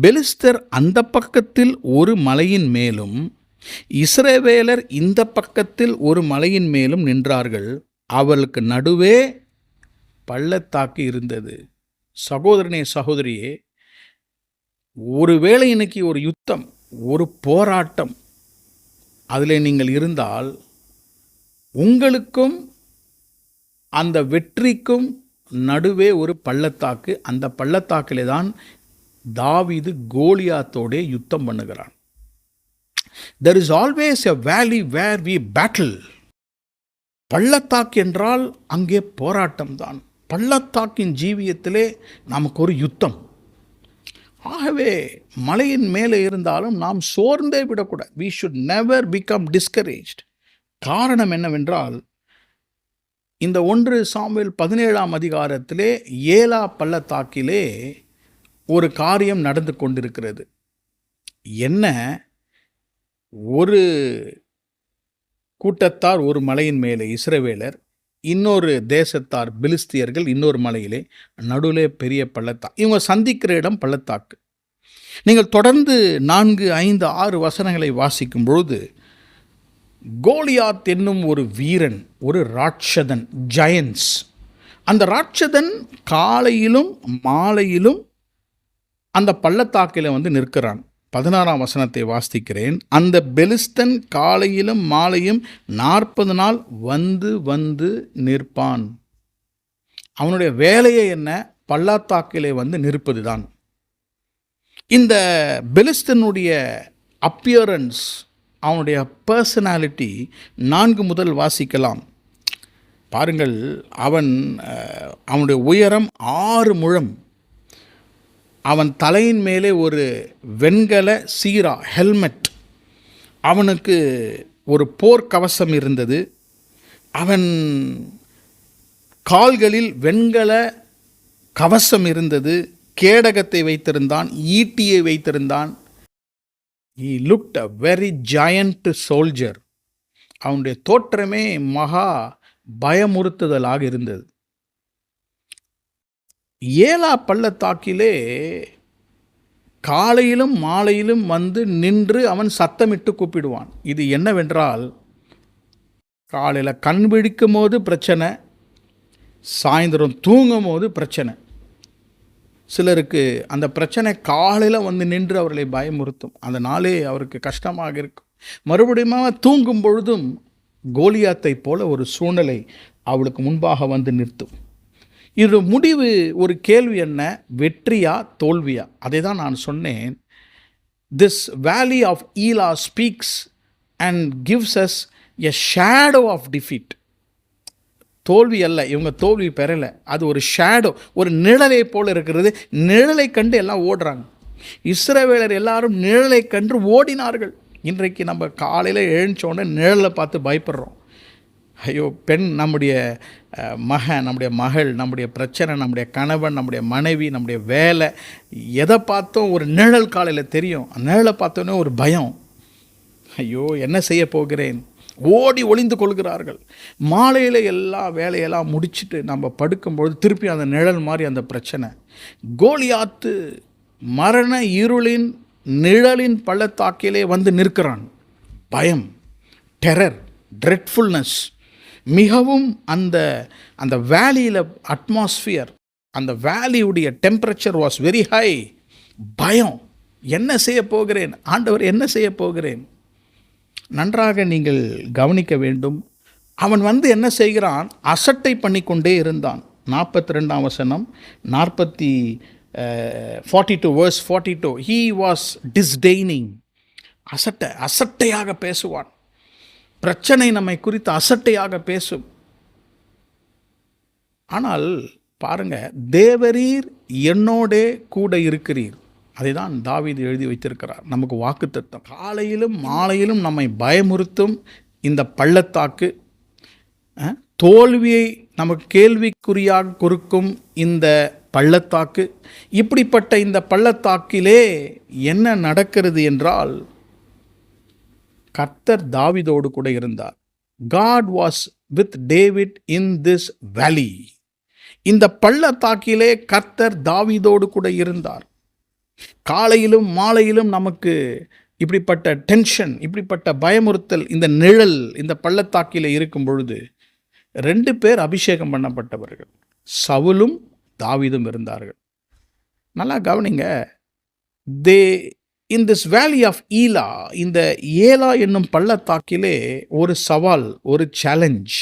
பெலிஸ்தர் அந்த பக்கத்தில் ஒரு மலையின் மேலும் இஸ்ரவேலர் இந்த பக்கத்தில் ஒரு மலையின் மேலும் நின்றார்கள். அவர்களுக்கு நடுவே பள்ளத்தாக்கு இருந்தது. சகோதரனே, சகோதரியே, ஒருவேளை இன்னைக்கு ஒரு யுத்தம், ஒரு போராட்டம் அதில் நீங்கள் இருந்தால், உங்களுக்கும் அந்த வெற்றிக்கும் நடுவே ஒரு பள்ளத்தாக்கு. அந்த பள்ளத்தாக்கிலே தான் தாவீது கோலியாத்தோடே யுத்தம் பண்ணுகிறான். There is always a valley where we battle. பள்ளத்தாக்கு என்றால் அங்கே போராட்டம் தான். பள்ளத்தாக்கின் ஜீவியத்திலே நமக்கு ஒரு யுத்தம். ஆகவே மலையின் மேலே இருந்தாலும் நாம் சோர்ந்தே விடக்கூடாது. We should never become discouraged. காரணம் என்னவென்றால், இந்த 1 சாமுவேல் 17ஆம் அதிகாரத்திலே ஏலா பள்ளத்தாக்கிலே ஒரு காரியம் நடந்து கொண்டிருக்கிறது. என்ன? ஒரு கூட்டத்தார் ஒரு மலையின் மேலே இஸ்ரவேலர், இன்னொரு தேசத்தார் பெலிஸ்தியர்கள் இன்னொரு மலையிலே, நடுவிலே பெரிய பள்ளத்தாக்கு. இவங்க சந்திக்கிற இடம் பள்ளத்தாக்கு. நீங்கள் தொடர்ந்து 4, 5, 6 வசனங்களை வாசிக்கும் பொழுது, கோலியாத் என்னும் ஒரு வீரன், ஒரு ராட்சதன், ஜயன்ஸ். அந்த ராட்சதன் காலையிலும் மாலையிலும் அந்த பள்ளத்தாக்கில் வந்து நிற்கிறான். 16ஆம் வசனத்தை வாசிக்கிறேன். அந்த பெலிஸ்தன் காலையிலும் மாலையும் 40 நாள் வந்து வந்து நிற்பான். அவனுடைய வேலையை என்ன? பள்ளத்தாக்கிலே வந்து நிற்பது தான். இந்த பெலிஸ்தனுடைய அப்பியரன்ஸ், அவனுடைய பர்சனாலிட்டி 4 முதல் வாசிக்கலாம். பாருங்கள், அவனுடைய உயரம் 6 முழம். அவன் தலையின் மேலே ஒரு வெண்கல சீரா, ஹெல்மெட். அவனுக்கு ஒரு போர்க்கவசம் இருந்தது. அவன் கால்களில் வெண்கல கவசம் இருந்தது. கேடகத்தை வைத்திருந்தான், ஈட்டியை வைத்திருந்தான். He looked a very giant soldier. அவனுடைய தோற்றமே மகா பயமுறுத்துதலாக இருந்தது. ஏலா பள்ளத்தாக்கிலே காலையிலும் மாலையிலும் வந்து நின்று அவன் சத்தமிட்டு கூப்பிடுவான். இது என்னவென்றால், காலையில் கண் விழிக்கும் போது பிரச்சனை, சாயந்தரம் தூங்கும் போது பிரச்சனை. சிலருக்கு அந்த பிரச்சனை காலையில் வந்து நின்று அவர்களை பயமுறுத்தும். அந்த நாளே அவருக்கு கஷ்டமாக இருக்கும். மறுபடியும் தூங்கும் பொழுதும் கோலியாத்தை போல ஒரு சூழ்நிலை அவளுக்கு முன்பாக வந்து நிறுத்தும். இது முடிவு ஒரு கேள்வி என்ன? வெற்றியா தோல்வியா? அதை தான் நான் சொன்னேன். This valley of Elah speaks and gives us a shadow of defeat. தோல்வி அல்ல, இவங்க தோல்வி பெறலை, அது ஒரு ஷேடோ, ஒரு நிழலை போல் இருக்கிறது. நிழலை கண்டு எல்லாம் ஓடுறாங்க. இஸ்ரவேலர் எல்லாரும் நிழலை கண்டு ஓடினார்கள். இன்றைக்கு நம்ம காலையில் எழுந்தோடனே நிழலை பார்த்து பயப்படுறோம். ஐயோ, பெண், நம்முடைய மகன், நம்முடைய மகள், நம்முடைய பிரச்சனை, நம்முடைய கணவன், நம்முடைய மனைவி, நம்முடைய வேலை, எதை பார்த்தோம் ஒரு நிழல் காலையில் தெரியும். நிழலை பார்த்தோன்னே ஒரு பயம். ஐயோ என்ன செய்ய போகிறேன், ஓடி ஒளிந்து கொள்கிறார்கள். மாலையில் எல்லா வேலையெல்லாம் முடிச்சுட்டு நம்ம படுக்கும்பொழுது திருப்பி அந்த நிழல் மாதிரி அந்த பிரச்சனை. கோலியாத்து மரண இருளின் நிழலின் பள்ளத்தாக்கிலே வந்து நிற்கிறான். பயம், டெரர், ட்ரெட்ஃபுல்னஸ், மிகவும் அந்த அந்த வேலியில் அட்மாஸ்பியர், அந்த வேலியுடைய டெம்பரேச்சர் வாஸ் வெரி ஹை. பயம், என்ன செய்ய போகிறேன் ஆண்டவர், என்ன செய்ய போகிறேன். நன்றாக நீங்கள் கவனிக்க வேண்டும். அவன் வந்து என்ன செய்கிறான், அசட்டை பண்ணி கொண்டே இருந்தான். 42ஆம் வசனம், 42 verse 42, he was disdaining. அசட்டையாக பேசுவான். பிரச்சனை நம்மை குறித்து அசட்டையாக பேசும். ஆனால் பாருங்க, தேவரீர் என்னோடே கூட இருக்கிறீர். அதை தான் தாவீது எழுதி வைத்திருக்கிறார். நமக்கு வாக்குத்தத்தம். காலையிலும் மாலையிலும் நம்மை பயமுறுத்தும் இந்த பள்ளத்தாக்கு, தோல்வியை நமக்கு கேள்விக்குறியாக கொடுக்கும் இந்த பள்ளத்தாக்கு, இப்படிப்பட்ட இந்த பள்ளத்தாக்கிலே என்ன நடக்கிறது என்றால், கர்த்தர் தாவீதோடு கூட இருந்தார். God was with David in this valley. இந்த பள்ளத்தாக்கிலே கர்த்தர் தாவீதோடு கூட இருந்தார். காலையிலும் மாலையிலும் நமக்கு இப்படிப்பட்ட டென்ஷன், இப்படிப்பட்ட பயமுறுத்தல், இந்த நிழல் இந்த பள்ளத்தாக்கிலே இருக்கும் பொழுது 2 பேர் அபிஷேகம் பண்ணப்பட்டவர்கள், சவுலும் தாவீதும் இருந்தார்கள். நல்லா கவனிங்க. in this valley of ஈலா, இந்த ஏலா என்னும் பள்ளத்தாக்கிலே ஒரு சவால், ஒரு சேலஞ்ச்.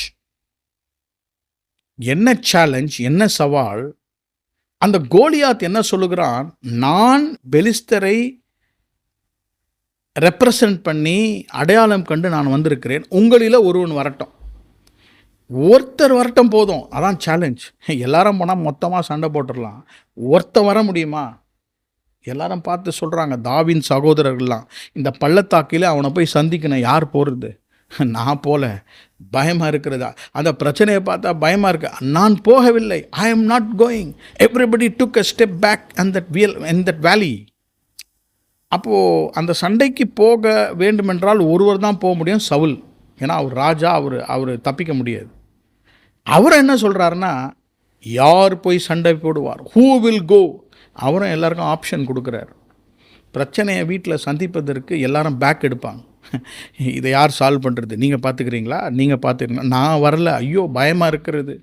என்ன சேலஞ்ச், என்ன சவால்? அந்த கோலியாத் என்ன சொல்லுகிறான், நான் பெலிஸ்தரை ரெப்ரசன்ட் பண்ணி அடையாளம் கண்டு நான் வந்திருக்கிறேன், உங்களில் ஒருவன் வரட்டும், ஒருத்தர் வரட்டும் போதும். அதான் சேலஞ்ச். எல்லாரும் போனால் மொத்தமாக சண்டை போட்டுடலாம், ஒருத்தர் வர முடியுமா? எல்லாரும் பார்த்து சொல்கிறாங்க, தாவின் சகோதரர்கள்லாம், இந்த பள்ளத்தாக்கில் அவனை போய் சந்திக்கணும், யார் போகிறது? நான் போல, பயமாக இருக்கிறதா? அந்த பிரச்சனையை பார்த்தா பயமாக இருக்கு. நான் போகவில்லை, I am not going. Everybody took a step back in that valley. அப்போது அந்த சண்டைக்கு போக வேண்டுமென்றால் ஒருவர் தான் போக முடியும், சவுல். ஏன்னா அவர் ராஜா, அவர் தப்பிக்க முடியாது. அவர் என்ன சொல்கிறாருன்னா, யார் போய் சண்டை போடுவார், ஹூ வில் கோ? அவரும் எல்லாருக்கும் ஆப்ஷன் கொடுக்குறார். பிரச்சனையை வீட்டில் சந்திப்பதற்கு எல்லாரும் பேக் எடுப்பாங்க. இதை யார் சால்வ் பண்ணுறது, நீங்கள் பார்த்துக்கிறீங்களா, நீங்கள் பார்த்துக்கிறீங்களா, நான் வரல, ஐயோ பயமாக இருக்கிறது.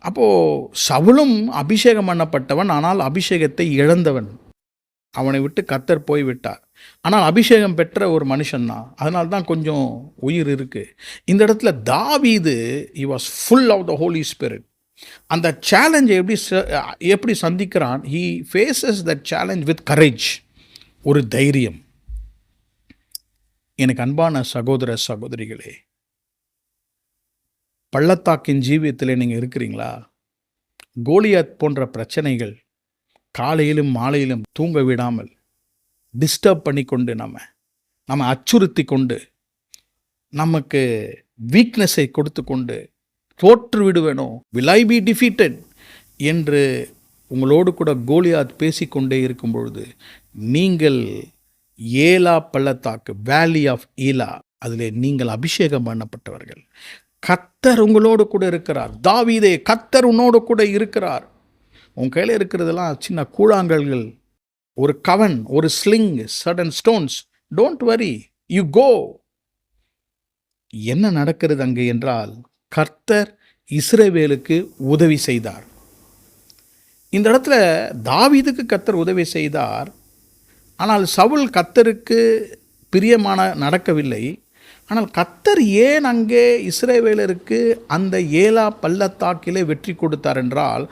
அப்போது சவுலும் அபிஷேகம் பண்ணப்பட்டவன், ஆனால் அபிஷேகத்தை இழந்தவன். அவனை விட்டு கர்த்தர் போய்விட்டார். ஆனால் அபிஷேகம் பெற்ற ஒரு மனுஷன்தான், அதனால தான் கொஞ்சம் உயிர் இருக்குது. இந்த இடத்துல தாவீது, he was full of the Holy Spirit. அந்த சேலஞ்சை எப்படி சந்திக்கிறான்? he faces that challenge with courage, ஒரு தைரியம். எனக்கு அன்பான சகோதர சகோதரிகளே, பள்ளத்தாக்கின் ஜீவியத்தில் நீங்கள் இருக்கிறீங்களா? கோலியாத் போன்ற பிரச்சனைகள் காலையிலும் மாலையிலும் தூங்க விடாமல் டிஸ்டர்ப் பண்ணி கொண்டு நம்ம அச்சுறுத்தி கொண்டு, நமக்கு வீக்னஸை கொடுத்து கொண்டு, தோற்று விடுவேனோ, will I be defeated என்று உங்களோடு கூட கோலியாத் பேசிக்கொண்டே இருக்கும் பொழுது, நீங்கள் ஏலா பள்ளத்தாக்கு, வேலி ஆஃப் ஈலா, அதில் நீங்கள் அபிஷேகம் பண்ணப்பட்டவர்கள். கர்த்தர் உங்களோடு கூட இருக்கிறார். தாவீதே, கர்த்தர் உன்னோடு கூட இருக்கிறார். உன் கையில் இருக்கிறதெல்லாம் சின்ன கூழாங்கல்கள், ஒரு கவன், ஒரு sling, sudden stones. Don't worry, you go. என்ன நடக்கிறது அங்கே என்றால், கர்த்தர் இஸ்ரவேலுக்கு உதவி செய்தார். இந்த இடத்துல தாவீதுக்கு கர்த்தர் உதவி செய்தார். ஆனால் சவுல் கர்த்தருக்கு பிரியமான நடக்கவில்லை. ஆனால் கர்த்தர் ஏன் அங்கே இஸ்ரவேலருக்கு அந்த ஏலா பள்ளத்தாக்கிலே வெற்றி கொடுத்தார் என்றால்,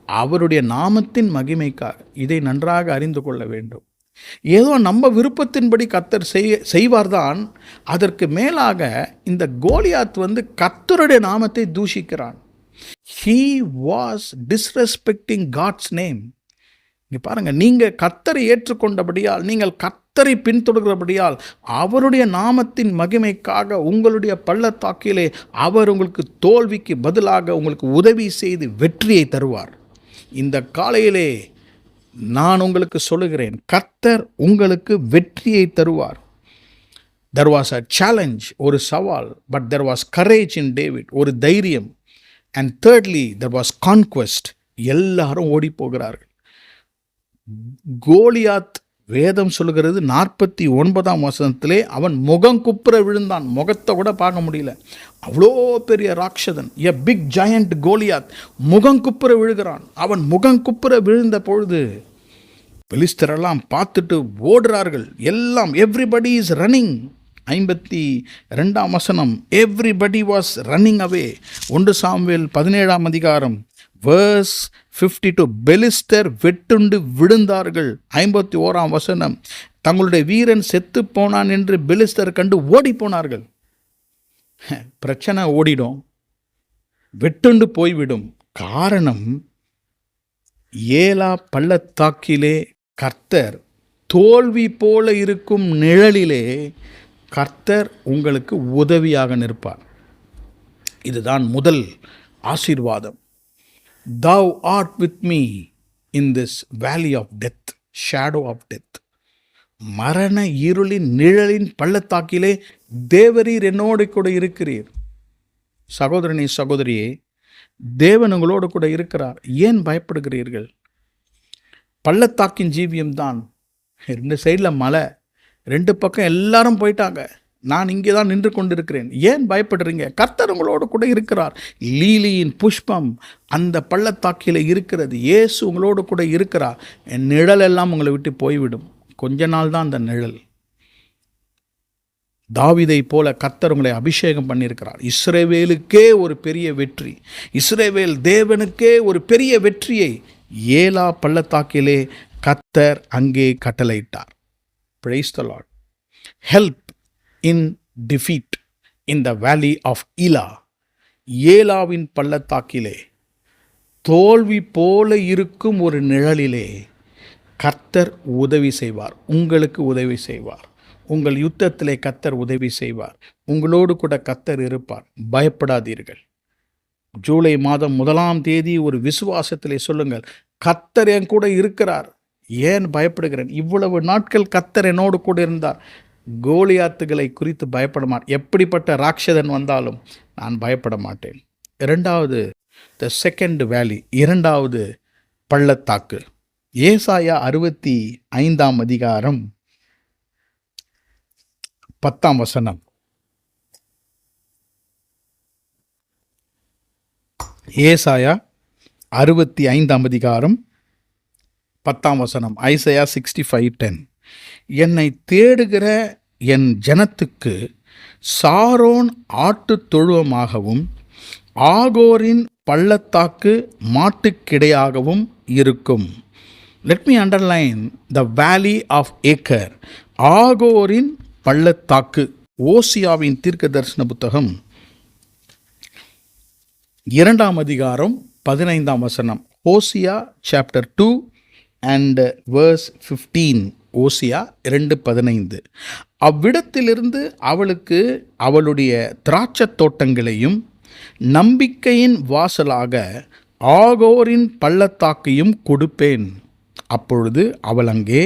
அவருடைய நாமத்தின் மகிமைக்காக. இதை நன்றாக அறிந்து கொள்ள வேண்டும். ஏதோ நம்ம விருப்பத்தின்படி கர்த்தர் செய்வார்தான். அதற்கு மேலாக இந்த கோலியாத் கர்த்தருடைய நாமத்தை தூஷிக்கிறான். he was disrespecting God's name. இங்கே பாருங்கள், நீங்கள் கர்த்தரை ஏற்றுக்கொண்டபடியால், நீங்கள் கர்த்தரை பின்தொடர்கிறபடியால், அவருடைய நாமத்தின் மகிமைக்காக உங்களுடைய பள்ளத்தாக்கிலே அவர் உங்களுக்கு தோல்விக்கு பதிலாக உங்களுக்கு உதவி செய்து வெற்றியை தருவார். இந்த காலையிலே நான் உங்களுக்கு சொல்லுகிறேன், கர்த்தர் உங்களுக்கு வெற்றியை தருவார். There was a challenge, ஒரு சவால், but there was courage in David, ஒரு தைரியம். And thirdly, there was conquest. எல்லாரும் ஓடி போகிறார்கள். கோலியாத் வேதம் சொல்லுகிறது 49ஆம் வசனத்திலே அவன் முகங்குப்புற விழுந்தான். முகத்தை கூட பார்க்க முடியல, அவ்வளோ பெரிய ராட்சதன், எ பிக் ஜயண்ட் கோலியாத் முகங்குப்புற விழுகிறான். அவன் முகங்குப்புற விழுந்த பொழுது பெலிஸ்தரெல்லாம் பார்த்துட்டு ஓடுறார்கள். எல்லாம் எவ்ரிபடி இஸ் ரன்னிங். 52ஆம் வசனம், everybody was running away. 1 Samuel 17ஆம் அதிகாரம் verse 52, பெலிஸ்தர் வெட்டுண்டு விழுந்தார்கள். 51ஆம் வசனம், தங்களுடைய வீரன் செத்து போனான் என்று பெலிஸ்தர் கண்டு ஓடி போனார்கள். பிரச்சனை ஓடிடும், வெட்டுண்டு போய்விடும். காரணம், ஏலா பள்ளத்தாக்கிலே கர்த்தர் தோல்வி போல இருக்கும் நிழலிலே கர்த்தர் உங்களுக்கு உதவியாக நிற்பார். இதுதான் முதல் ஆசீர்வாதம். Thou art with me in this valley of death, shadow of death. மரண இருளின் நிழலின் பள்ளத்தாக்கிலே தேவரீர் என்னோடு கூட இருக்கிறீர். சகோதரனே சகோதரியே, தேவன் உங்களோடு கூட இருக்கிறார். ஏன் பயப்படுகிறீர்கள்? பள்ளத்தாக்கின் ஜீவியம்தான். 2 சைடில் மலை, 2 பக்கம் எல்லாரும் போயிட்டாங்க, நான் இங்கே தான் நின்று கொண்டிருக்கிறேன். ஏன் பயப்படுறீங்க? கர்த்தர் உங்களோடு கூட இருக்கிறார். லீலியின் புஷ்பம் அந்த பள்ளத்தாக்கில் இருக்கிறது. இயேசு உங்களோடு கூட இருக்கிறார். என் நிழல் எல்லாம் உங்களை விட்டு போய்விடும். கொஞ்ச நாள் தான் அந்த நிழல். தாவீதை போல கர்த்தர் உங்களை அபிஷேகம் பண்ணியிருக்கிறார். இஸ்ரவேலுக்கே ஒரு பெரிய வெற்றி, இஸ்ரவேல் தேவனுக்கே ஒரு பெரிய வெற்றியை ஏலா பள்ளத்தாக்கிலே கர்த்தர் அங்கே கட்டளையிட்டார். Praise the Lord. Help in defeat in the valley of Elah. ஏலாவின் பள்ளத்தாக்கிலே தோல்வி போல இருக்கும் ஒரு நிழலிலே கர்த்தர் உதவி செய்வார். உங்களுக்கு உதவி செய்வார். உங்கள் யுத்தத்திலே கர்த்தர் உதவி செய்வார். உங்களோடு கூட கர்த்தர் இருப்பார். பயப்படாதீர்கள். ஜூலை மாதம் 1ஆம் தேதி ஒரு விசுவாசத்திலே சொல்லுங்கள், கர்த்தர் என் கூட இருக்கிறார். ஏன் பயப்படுகிறேன்? இவ்வளவு நாட்கள் கர்த்தர் என்னோடு கூட இருந்தார். கோலியாத்துகளை குறித்து பயப்பட மாட்டேன். எப்படிப்பட்ட ராட்சதன் வந்தாலும் நான் பயப்பட மாட்டேன். 2வது, த செகண்ட் வேலி, 2வது பள்ளத்தாக்கு. ஏசாயா 65ஆம் அதிகாரம் 10ஆம் வசனம். ஏசாயா 65ஆம் அதிகாரம் 10ஆம் வசனம். ஐசையா 65:10. என்னை தேடுகிற என் ஜனத்துக்கு சாரோன் ஆட்டு தொழுவமாகவும் ஆகோரின் பள்ளத்தாக்கு மாட்டுக்கிடையாகவும் இருக்கும். லெட் மீ அண்டர்லைன் த வேலி ஆஃப் ஏக்கர். ஆகோரின் பள்ளத்தாக்கு. ஓசியாவின் தீர்க்க தரிசன புத்தகம் 2ஆம் அதிகாரம் 15ஆம் வசனம். ஓசியா சாப்டர் 2 and verse 15. ஓசியா 2:15. அவ்விடத்திலிருந்து அவளுக்கு அவளுடைய திராட்சத் தோட்டங்களையும் நம்பிக்கையின் வாசலாக ஆகோரின் பள்ளத்தாக்கையும் கொடுப்பேன். அப்பொழுது அவள் அங்கே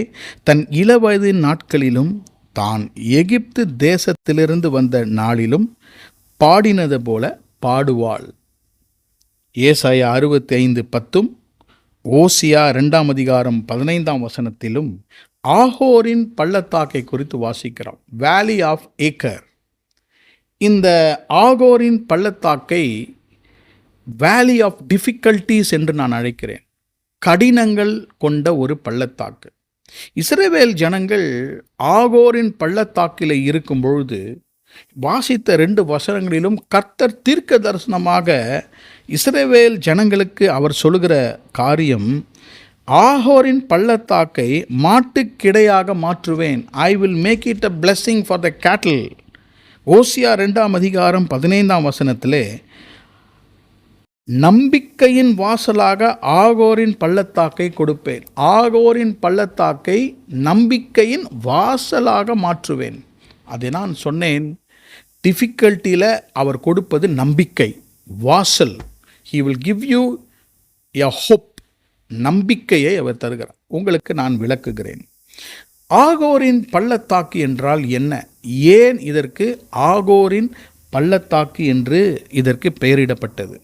தன் இளவயதின் நாட்களிலும் தான் எகிப்து தேசத்திலிருந்து வந்த நாளிலும் பாடினது போல பாடுவாள். ஏசாயா 65:10, ஓசியா 2ஆம் அதிகாரம் 15ஆம் வசனத்திலும் ஆகோரின் பள்ளத்தாக்கை குறித்து வாசிக்கிறோம். வேலி ஆஃப் ஏக்கர். இந்த ஆகோரின் பள்ளத்தாக்கை வேலி ஆஃப் டிஃபிகல்ட்டிஸ் என்று நான் அழைக்கிறேன். கடினங்கள் கொண்ட ஒரு பள்ளத்தாக்கு. இஸ்ரவேல் ஜனங்கள் ஆகோரின் பள்ளத்தாக்கில் இருக்கும் பொழுது வாசித்த 2 வசனங்களிலும் கர்த்தர் தீர்க்க தரிசனமாக இஸ்ரவேல் ஜனங்களுக்கு அவர் சொல்லுகிற காரியம், ஆகோரின் பள்ளத்தாக்கை மாட்டுக்கிடையாக மாற்றுவேன். I will make it a blessing for the cattle. Hosea 2ஆம் அதிகாரம் 15ஆம் வசனத்திலே நம்பிக்கையின் வாசலாக ஆகோரின் பள்ளத்தாக்கை கொடுப்பேன். ஆகோரின் பள்ளத்தாக்கை நம்பிக்கையின் வாசலாக மாற்றுவேன். அதை நான் சொன்னேன். டிஃபிகல்ட்டியில் அவர் கொடுப்பது நம்பிக்கை, வாசல். He will give you a hope. நம்பிக்கையை அவர் தருகிறார். உங்களுக்கு நான் விளக்குகிறேன். ஆகோரின் பள்ளத்தாக்கு என்றால் என்ன? ஏன் இதற்கு ஆகோரின் பள்ளத்தாக்கு என்று இதற்கு பெயரிடப்பட்டது?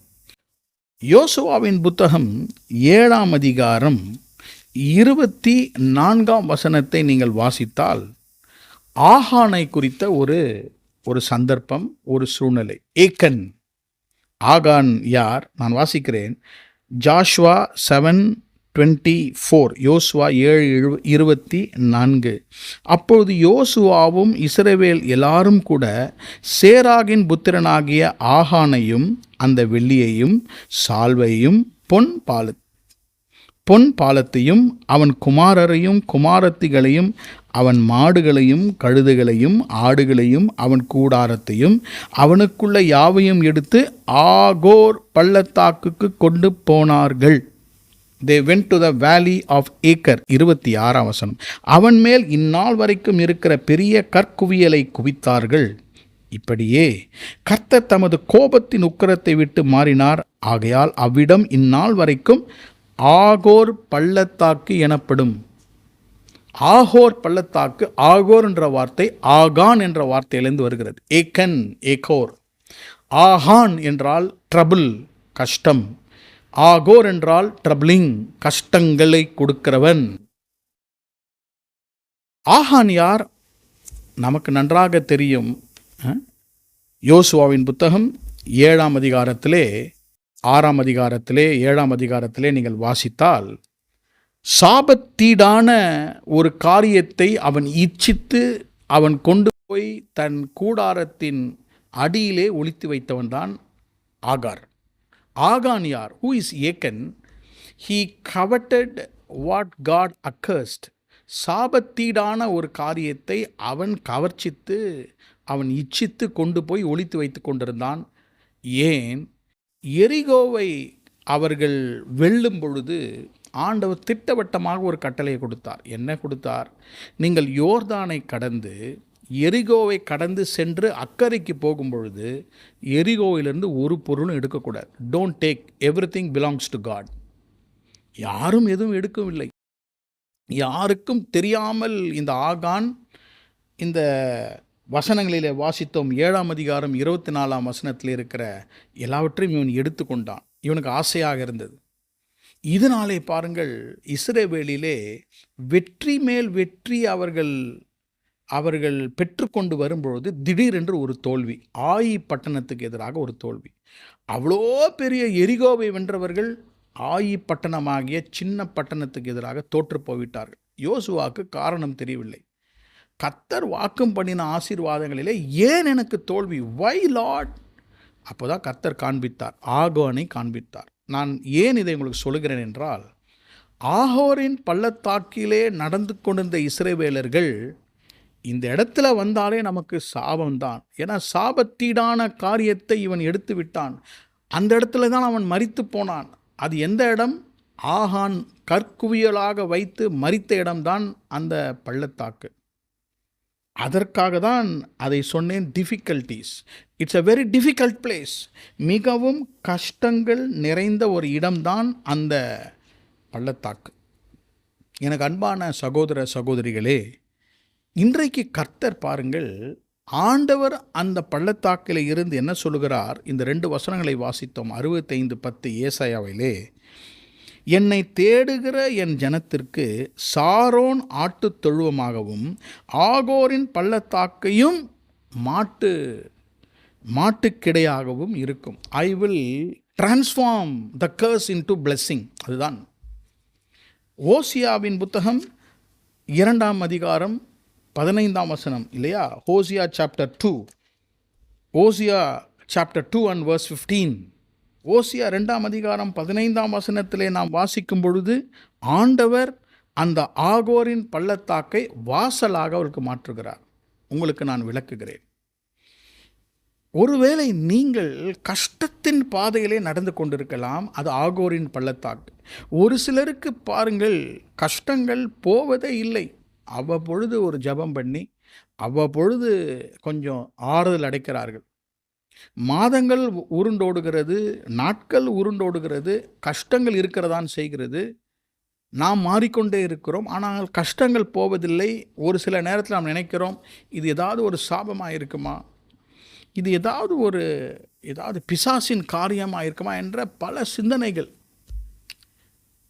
யோசுவாவின் புத்தகம் 7ஆம் அதிகாரம் 24ஆம் வசனத்தை நீங்கள் வாசித்தால் ஆகானை குறித்த ஒரு சந்தர்ப்பம், ஒரு சூழ்நிலை. ஏக்கன். ஆகான் யார்? நான் வாசிக்கிறேன். ஜாஷ்வா 7:24, யோசுவா 7:24. அப்பொழுது யோசுவாவும் இஸ்ரவேல் எல்லாரும் கூட சேராகின் புத்திரனாகிய ஆகானையும் அந்த வெள்ளியையும் சால்வையும் பொன் பாலத்தையும் அவன் குமாரரையும் குமாரத்திகளையும் அவன் மாடுகளையும் கழுதைகளையும் ஆடுகளையும் அவன் கூடாரத்தையும் அவனுக்குள்ள யாவையும் எடுத்து ஆகோர் பள்ளத்தாக்குக்கு கொண்டு போனார்கள். They went to the valley of Acre. 26ஆம் வசனம். அவன் மேல் இந்நாள் வரைக்கும் இருக்கிற பெரிய கற்குவியலை குவித்தார்கள். இப்படியே கர்த்தர் தமது கோபத்தின் உக்கிரத்தை விட்டு மாறினார். ஆகையால் அவ்விடம் இந்நாள் வரைக்கும் ஆகோர் பள்ளத்தாக்கு எனப்படும். ஆகோர் பள்ளத்தாக்கு, ஆகோர் என்ற வார்த்தை ஆகான் என்ற வார்த்தையிலிருந்து வருகிறது. ஏக்கன், ஏகோர். ஆகான் என்றால் ட்ரபிள், கஷ்டம். ஆகோர் என்றால் ட்ரபிளிங், கஷ்டங்களை கொடுக்கிறவன். ஆகான் யார்? நமக்கு நன்றாக தெரியும். யோசுவாவின் புத்தகம் 7ஆம் அதிகாரத்திலே 6ஆம் அதிகாரத்திலே 7ஆம் அதிகாரத்திலே நீங்கள் வாசித்தால் சாபத்தீடான ஒரு காரியத்தை அவன் இச்சித்து அவன் கொண்டு போய் தன் கூடாரத்தின் அடியிலே ஒளித்து வைத்தவன் தான் ஆகார். ஆகான் யார்? Who is Achan? He coveted what God accursed. சாபத்தீடான ஒரு காரியத்தை அவன் கவர்ச்சித்து அவன் இச்சித்து கொண்டு போய் ஒளித்து வைத்து கொண்டிருந்தான். ஏன்? எரிகோவை அவர்கள் வெல்லும் பொழுது ஆண்டவர் திட்டவட்டமாக ஒரு கட்டளையை கொடுத்தார். என்ன கொடுத்தார்? நீங்கள் யோர்தானை கடந்து எரிகோவை கடந்து சென்று அக்கறைக்கு போகும் பொழுது எரிகோவிலிருந்து ஒரு பொருளும் எடுக்கக்கூடாது. Don't take, everything belongs to God. யாரும் எதுவும் எடுக்கவில்லை. யாருக்கும் தெரியாமல் இந்த ஆகான், இந்த வசனங்களிலே வாசித்தோம் 7ஆம் அதிகாரம் 24ஆம் வசனத்தில் இருக்கிற எல்லாவற்றையும் இவன் எடுத்துக்கொண்டான். இவனுக்கு ஆசையாக இருந்தது. இதனாலே பாருங்கள், இஸ்ரவேலிலே வெற்றி மேல் வெற்றி அவர்கள் பெற்றுக்கொண்டு வரும்பொழுது திடீரென்று ஒரு தோல்வி. ஆயி பட்டணத்துக்கு எதிராக ஒரு தோல்வி. அவ்வளோ பெரிய எரிகோவை வென்றவர்கள் ஆயி பட்டணமாகிய சின்ன பட்டணத்துக்கு எதிராக தோற்று போய்விட்டார்கள். யோசுவாவுக்கு காரணம் தெரியவில்லை. கர்த்தர் வாக்கும் பண்ணின ஆசீர்வாதங்களிலே ஏன் எனக்கு தோல்வி? வை லார்ட்? அப்போதான் கர்த்தர் காண்பித்தார், ஆகோனை காண்பித்தார். நான் ஏன் இதை உங்களுக்கு சொல்கிறேன் என்றால், ஆகோரின் பள்ளத்தாக்கிலே நடந்து கொண்டிருந்த இஸ்ரவேலர்கள் இந்த இடத்துல வந்தாலே நமக்கு சாபம்தான். ஏன்னா சாபத்தீடான காரியத்தை இவன் எடுத்து விட்டான். அந்த இடத்துல தான் அவன் மரித்து போனான். அது எந்த இடம்? ஆகான் கற்குவியலாக வைத்து மரித்த இடம்தான் அந்த பள்ளத்தாக்கு. அதற்காக தான் அதை சொன்னேன், difficulties. It's a very difficult place. மிகவும் கஷ்டங்கள் நிறைந்த ஒரு இடம்தான் அந்த பள்ளத்தாக்கு. எனக்கு அன்பான சகோதர சகோதரிகளே, இன்றைக்கு கர்த்தர் பாருங்கள், ஆண்டவர் அந்த பள்ளத்தாக்கில் இருந்து என்ன சொல்லுகிறார்? இந்த 2 வசனங்களை வாசித்தோம். 65:10 ஏசாயாவிலே, என்னை தேடுகிற என் ஜனத்திற்கு சாரோன் ஆட்டுத் தொழுவமாகவும் ஆகோரின் பள்ளத்தாக்கையும் மாட்டுக்கிடையாகவும் இருக்கும். I will transform the curse into blessing. அதுதான் ஓசியாவின் புத்தகம் 2ஆம் அதிகாரம் 15ஆம் வசனம் இல்லையா? Hosea chapter 2, Hosea chapter 2 and verse 15. Hosea 2ஆம் அதிகாரம் 15ஆம் வசனத்திலே நாம் வாசிக்கும் பொழுது ஆண்டவர் அந்த ஆகோரின் பள்ளத்தாக்கை வாசலாக அவருக்கு மாற்றுகிறார். உங்களுக்கு நான் விளக்குகிறேன். ஒருவேளை நீங்கள் கஷ்டத்தின் பாதையிலே நடந்து கொண்டிருக்கலாம், அது ஆகோரின் பள்ளத்தாக்கு. ஒரு சிலருக்கு பாருங்கள், கஷ்டங்கள் போவதே இல்லை. அவ்வப்பொழுது ஒரு ஜெபம் பண்ணி அவ்வப்பொழுது கொஞ்சம் ஆறுதல் அடைக்கிறார்கள். மாதங்கள் உருண்டோடுகிறது, நாட்கள் உருண்டோடுகிறது, கஷ்டங்கள் இருக்கிறதான் செய்கிறது. நாம் மாறிக்கொண்டே இருக்கிறோம், ஆனால் கஷ்டங்கள் போவதில்லை. ஒரு சில நேரத்தில் நாம் நினைக்கிறோம், இது ஏதாவது ஒரு சாபமாக இருக்குமா, இது ஏதாவது பிசாசின் காரியமாக இருக்குமா என்ற பல சிந்தனைகள்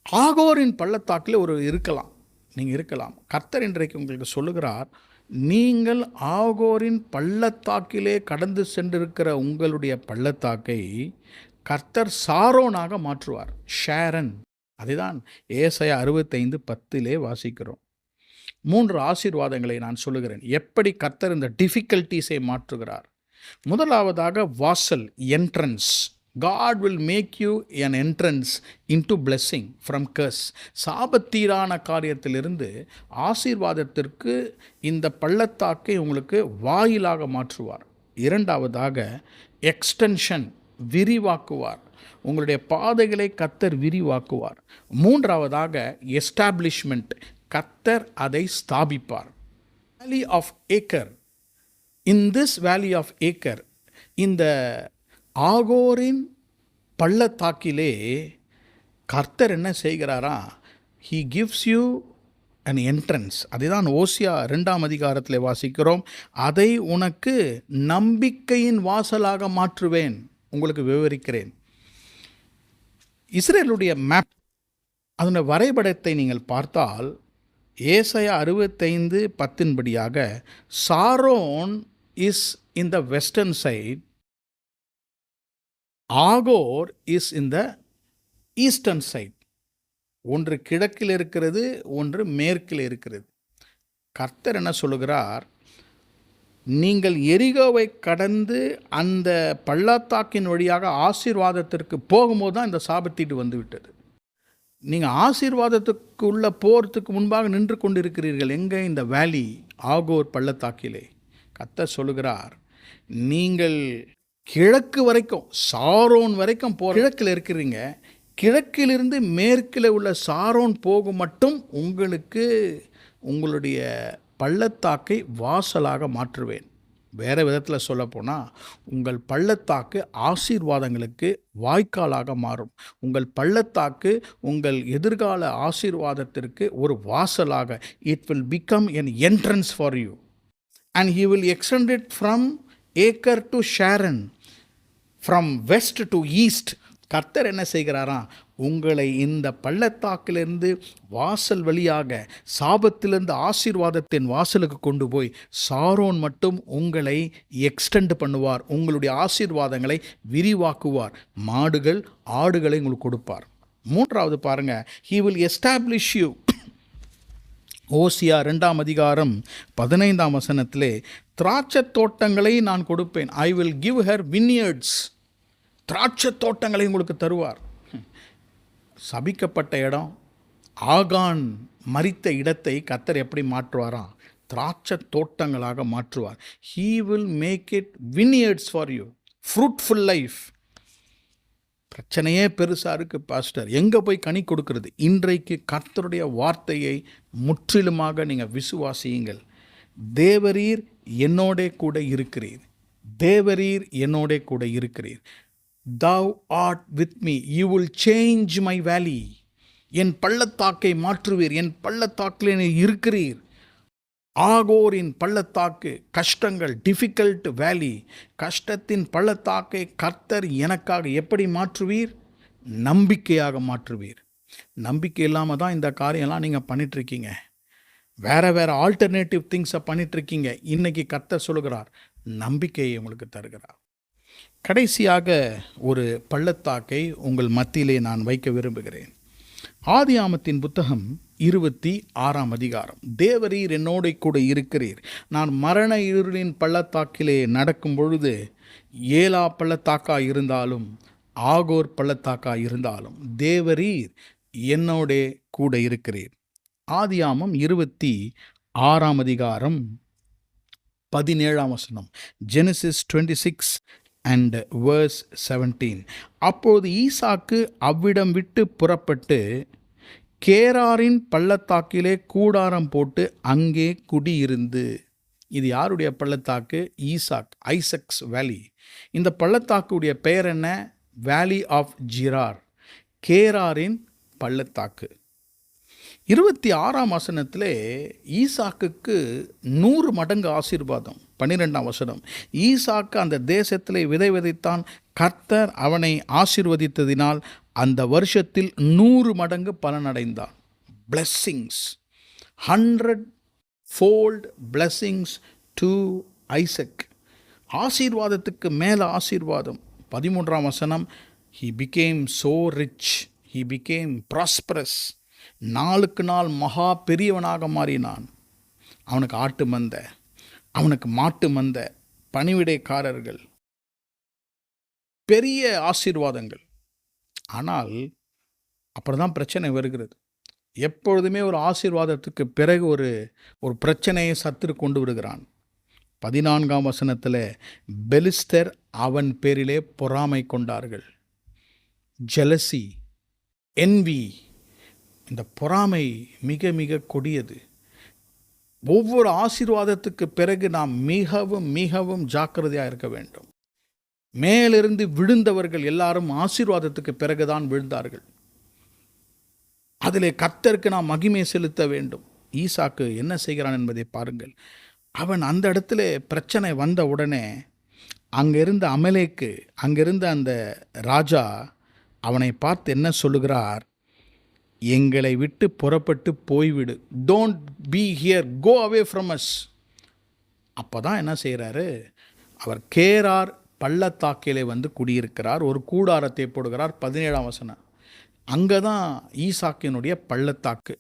ஆகோரின் பள்ளத்தாக்கில் நீங்கள் இருக்கலாம். கர்த்தர் இன்றைக்கு உங்களுக்கு சொல்லுகிறார், நீங்கள் ஆகோரின் பள்ளத்தாக்கிலே கடந்து சென்றிருக்கிற உங்களுடைய பள்ளத்தாக்கை கர்த்தர் சாரோனாக மாற்றுவார். ஷேரன். அதுதான் ஏசாயா 65:10 வாசிக்கிறோம். 3 ஆசீர்வாதங்களை நான் சொல்லுகிறேன், எப்படி கர்த்தர் இந்த டிஃபிகல்ட்டிஸை மாற்றுகிறார். முதலாவதாக வாசல், entrance. God will make you an entrance into blessing from curse. சாபத்தீரான காரியத்திலிருந்து ஆசீர்வாதத்திற்கு இந்த பள்ளத்தாக்கை உங்களுக்கு வாயிலாக மாற்றுவார். இரண்டாவதாக எக்ஸ்டென்ஷன், விரிவாக்குவார். உங்களுடைய பாதைகளை கர்த்தர் விரிவாக்குவார். மூன்றாவதாக எஸ்டாப்ளிஷ்மெண்ட், கர்த்தர் அதை ஸ்தாபிப்பார். Valley of Achor. In this valley of Achor, இந்த ஆகோரின் பள்ளத்தாக்கிலே கர்த்தர் என்ன செய்கிறாரா, he gives you an entrance. அதுதான் ஓசியா 2 வாசிக்கிறோம். அதை உனக்கு நம்பிக்கையின் வாசலாக மாற்றுவேன். உங்களுக்கு விவரிக்கிறேன். இஸ்ரேலுடைய மேப், அதனுடைய வரைபடத்தை நீங்கள் பார்த்தால் ஏசாயா 65:10 படியாக Sharon is in the western side, Achor is in the eastern side. ஒன்று கிழக்கில் இருக்கிறது, ஒன்று மேற்கில் இருக்கிறது. கர்த்தர் என்ன சொல்லுகிறார், நீங்கள் எரிகோவை கடந்து அந்த பள்ளத்தாக்கின் வழியாக ஆசீர்வாதத்திற்கு போகும்போது தான் இந்த சாபத்தீட்டு வந்துவிட்டது. நீங்கள் ஆசீர்வாதத்துக்குள்ள போகிறதுக்கு முன்பாக நின்று கொண்டிருக்கிறீர்கள். எங்கே? இந்த வேலி, ஆகோர் பள்ளத்தாக்கிலே. கர்த்தர் சொல்லுகிறார், நீங்கள் கிழக்கு வரைக்கும், சாரோன் வரைக்கும் கிழக்கில் இருக்கிறீங்க. கிழக்கிலிருந்து மேற்கில் உள்ள சாரோன் போகும் மட்டும் உங்களுக்கு உங்களுடைய பள்ளத்தாக்கை வாசலாக மாற்றுவேன். வேறு விதத்தில் சொல்லப்போனால், உங்கள் பள்ளத்தாக்கு ஆசீர்வாதங்களுக்கு வாய்க்காலாக மாறும். உங்கள் பள்ளத்தாக்கு உங்கள் எதிர்கால ஆசீர்வாதத்திற்கு ஒரு வாசலாக, it will become an entrance for you and he will extend it from acre to Sharon, from west to east. கர்த்தர் என்ன செய்கிறாராம், உங்களை இந்த பள்ளத்தாக்கிலிருந்து வாசல் வழியாக சாபத்திலிருந்து ஆசீர்வாதத்தின் வாசலுக்கு கொண்டு போய் சாரோன் மட்டும் உங்களை எக்ஸ்டெண்ட் பண்ணுவார். உங்களுடைய ஆசீர்வாதங்களை விரிவாக்குவார். மாடுகள், ஆடுகளை உங்களுக்கு கொடுப்பார். மூன்றாவது பாருங்க, he will establish you. ஓசியா 2:15 திராட்சை தோட்டங்களை நான் கொடுப்பேன். I will give her vineyards. திராட்சை தோட்டங்களை உங்களுக்கு தருவார். சபிக்கப்பட்ட இடம், ஆகான் மரித்த இடத்தை கர்த்தர் எப்படி மாற்றுவாராம், திராட்சை தோட்டங்களாக மாற்றுவார். He will make it vineyards for you, fruitful life. பிரச்சனையே பெருசாக இருக்குது பாஸ்டர், எங்கே போய் கனி கொடுக்கிறது? இன்றைக்கு கர்த்தருடைய வார்த்தையை முற்றிலுமாக நீங்கள் விசுவாசியுங்கள். தேவரீர் என்னோடே கூட இருக்கிறீர், தேவரீர் என்னோடே கூட இருக்கிறீர். Thou art with me, you will change my valley. என் பள்ளத்தாக்கை மாற்றுவீர், என் பள்ளத்தாக்கிலே இருக்கிறீர். ஆகோரின் பள்ளத்தாக்கு, கஷ்டங்கள், டிஃபிகல்ட் வேலி, கஷ்டத்தின் பள்ளத்தாக்கை கர்த்தர் எனக்காக எப்படி மாற்றுவீர்? நம்பிக்கையாக மாற்றுவீர். நம்பிக்கை இல்லாமல் தான் இந்த காரியம்லாம் நீங்கள் பண்ணிகிட்ருக்கீங்க. வேறு ஆல்டர்னேட்டிவ் திங்ஸை பண்ணிகிட்ருக்கீங்க. இன்றைக்கி கர்த்தர் சொல்லுகிறார், நம்பிக்கையை உங்களுக்கு தருகிறார். கடைசியாக ஒரு பள்ளத்தாக்கை உங்கள் மத்தியிலே நான் வைக்க விரும்புகிறேன். ஆதியாமத்தின் புத்தகம் 26 தேவரீர் என்னோட கூட இருக்கிறீர். நான் மரண இருளின் பள்ளத்தாக்கிலே நடக்கும் பொழுது, ஏலா பள்ளத்தாக்கா இருந்தாலும் ஆகோர் பள்ளத்தாக்கா இருந்தாலும் தேவரீர் என்னோட கூட இருக்கிறீர். ஆதியாமம் 26 17 Genesis 26 and verse 17. அப்போது ஈசாக்கு அவ்விடம் விட்டு புறப்பட்டு கேராரின் பள்ளத்தாக்கிலே கூடாரம் போட்டு அங்கே குடியிருந்து. இது யாருடைய பள்ளத்தாக்கு? ஐசக்ஸ் வேலி. இந்த பள்ளத்தாக்குடைய பெயர் என்ன? வேலி ஆஃப் ஜிரார், கேராரின் பள்ளத்தாக்கு. 26ஆம் வசனத்திலே ஈசாக்குக்கு 100 மடங்கு ஆசீர்வாதம். 12ஆம் வசனம், ஈசாக்கு அந்த தேசத்திலே விதை விதைத்தான், கர்த்தர் அவனை ஆசீர்வதித்ததினால் அந்த வருஷத்தில் 100 மடங்கு பலனடைந்தான். blessings, 100-fold blessings to Isaac. ஆசீர்வாதத்துக்கு மேலே ஆசீர்வாதம். 13ஆம் வசனம், he became so rich, he became prosperous. நாளுக்கு நாள் மகா பெரியவனாக மாறினான். அவனுக்கு ஆட்டு மந்த, அவனுக்கு மாட்டு மந்த, பணிவிடைக்காரர்கள், பெரிய ஆசீர்வாதங்கள். ஆனால் அப்புறம் தான் பிரச்சனை வருகிறது. எப்பொழுதுமே ஒரு ஆசீர்வாதத்துக்கு பிறகு ஒரு பிரச்சனையை சத்துரு கொண்டு விடுகிறான். 14ஆம் வசனத்தில், பெலிஸ்தர் அவன் பேரிலே பொறாமை கொண்டார்கள். ஜெலசி, என்வி, இந்த பொறாமை மிக மிக கொடியது. ஒவ்வொரு ஆசீர்வாதத்துக்கு பிறகு நாம் மிகவும் மிகவும் ஜாக்கிரதையாக இருக்க வேண்டும். மேலிருந்து விழுந்தவர்கள் எல்லாரும் ஆசீர்வாதத்துக்கு பிறகுதான் விழுந்தார்கள். அதிலே கர்த்தருக்கு நாம் மகிமை செலுத்த வேண்டும். ஈசாக்கு என்ன செய்கிறான் என்பதை பாருங்கள். அவன் அந்த இடத்துல பிரச்சனை வந்த உடனே அங்கிருந்த அமலேக்கு, அங்கிருந்த அந்த ராஜா அவனை பார்த்து என்ன சொல்லுகிறார்? எங்களை விட்டு புறப்பட்டு போய்விடு, don't be here, go away from us. அப்போ தான் என்ன செய்கிறாரு? அவர் கேரார் பள்ளத்தாக்கிலே வந்து குடியிருக்கிறார். ஒரு கூடாரத்தை போடுகிறார். 17ஆம் வசனம், அங்கே தான் ஈசாக்கினுடைய பள்ளத்தாக்கு,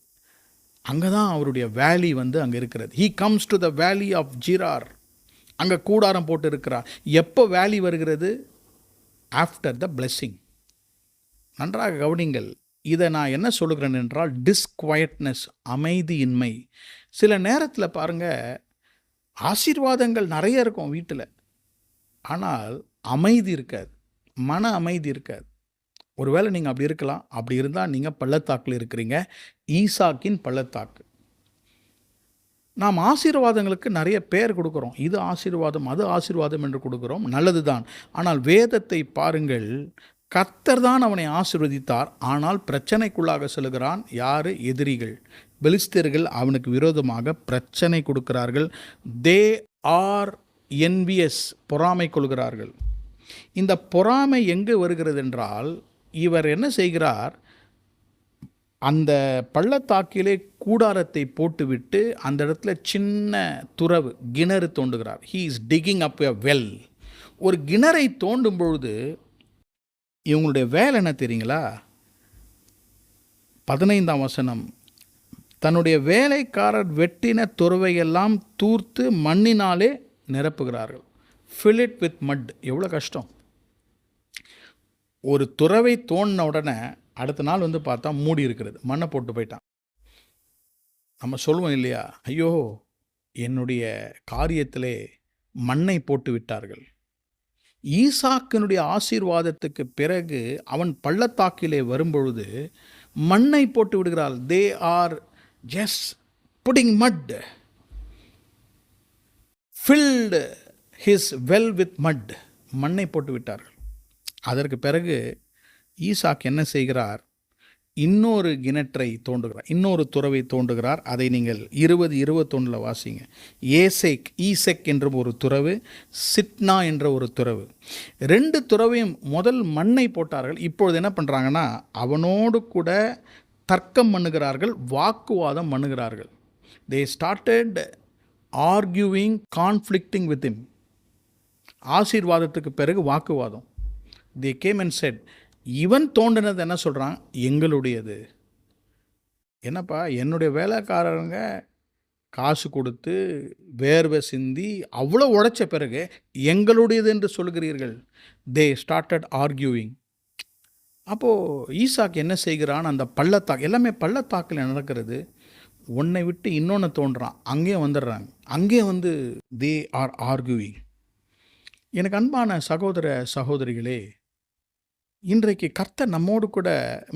அங்கே தான் அவருடைய வேலி வந்து அங்கே இருக்கிறது. ஹீ கம்ஸ் டு த வேலி ஆஃப் ஜிரார். அங்கே கூடாரம் போட்டு இருக்கிறார். எப்போ வேலி வருகிறது? After the blessing. நன்றாக கவனிங்கள். இதை நான் என்ன சொல்லுகிறேன் என்றால், டிஸ்குவயட்னஸ், அமைதியின்மை. சில நேரத்தில் பாருங்கள், ஆசீர்வாதங்கள் நிறைய இருக்கும் வீட்டில், ஆனால் அமைதி இருக்காது, மன அமைதி இருக்காது. ஒருவேளை நீங்கள் அப்படி இருக்கலாம். அப்படி இருந்தால் நீங்கள் பள்ளத்தாக்கில் இருக்கிறீங்க, ஈசாக்கின் பள்ளத்தாக்கு. நாம் ஆசீர்வாதங்களுக்கு நிறைய பேர் கொடுக்குறோம். இது ஆசீர்வாதம், அது ஆசீர்வாதம் என்று கொடுக்குறோம், நல்லது தான். ஆனால் வேதத்தை பாருங்கள், கர்த்தர் தான் அவனை ஆசீர்வதித்தார். ஆனால் பிரச்சனைக்குள்ளாக செல்கிறான். யார்? எதிரிகள், பெலிஸ்தர்கள் அவனுக்கு விரோதமாக பிரச்சனை கொடுக்கிறார்கள். தே ஆர் என்வியஸ், பொறாமை கொள்கிறார்கள். இந்த பொறாமை எங்கு வருகிறது என்றால், இவர் என்ன செய்கிறார்? அந்த பள்ளத்தாக்கிலே கூடாரத்தை போட்டுவிட்டு அந்த இடத்துல சின்ன துறவு, கிணறு தோண்டுகிறார். He is digging up a well. ஒரு கிணறை தோண்டும் பொழுது இவங்களுடைய வேலை என்ன தெரியுங்களா? 15ஆம் வசனம், தன்னுடைய வேலைக்காரர் வெட்டின துறவையெல்லாம் தூர்த்து மண்ணினாலே நிரப்புகிறார்கள். fill it with mud. எவ்வளோ கஷ்டம்! ஒரு துறவை தோண்டின உடனே அடுத்த நாள் வந்து பார்த்தா மூடி இருக்கிறது, மண்ணை போட்டு போயிட்டான். நம்ம சொல்லுவோம் இல்லையா, ஐயோ என்னுடைய காரியத்திலே மண்ணை போட்டு விட்டார்கள். ஈசாக்கினுடைய ஆசீர்வாதத்துக்கு பிறகு அவன் பள்ளத்தாக்கிலே வரும்பொழுது மண்ணை போட்டு விடுகிறாள். தே ஆர் ஜஸ்ட் புட்டிங் மட், ஃபில்டு ஹிஸ் வெல் வித் மட். மண்ணை போட்டு விட்டார்கள். அதற்கு பிறகு ஈசாக் என்ன செய்கிறார்? இன்னொரு கிணற்றை தோண்டுகிறார், இன்னொரு துறவை தோண்டுகிறார். அதை நீங்கள் 20-21 வாசிங்க. ஈசெக் என்ற ஒரு துறவு, சிட்னா என்ற ஒரு துறவு. 2 துறவையும் முதல் மண்ணை போட்டார்கள். இப்பொழுது என்ன பண்ணுறாங்கன்னா, அவனோடு கூட தர்க்கம் பண்ணுகிறார்கள், வாக்குவாதம் பண்ணுகிறார்கள். They started arguing, conflicting with him. ஆசீர்வாதத்துக்கு பிறகு வாக்குவாதம். தே கேம் அண்ட் செட், இவன் தோண்டினது என்ன சொல்கிறான்? எங்களுடையது. என்னப்பா, என்னுடைய வேலைக்காரங்க காசு கொடுத்து வேர்வை சிந்தி அவ்வளோ உழைச்ச பிறகு எங்களுடையது என்று சொல்கிறீர்கள். தே ஸ்டார்டட் ஆர்கியூவிங். அப்போது ஈசாக் என்ன செய்கிறான்? அந்த பள்ளத்தாக்கு, எல்லாமே பள்ளத்தாக்கில் நடக்கிறது. ஒன்றை விட்டு இன்னொன்று தோன்றான், அங்கேயும் வந்துடுறாங்க, அங்கேயும் வந்து தே ஆர் ஆர்கியூவிங். எனக்கு அன்பான சகோதர சகோதரிகளே, இன்றைக்கு கர்த்தர் நம்மோடு கூட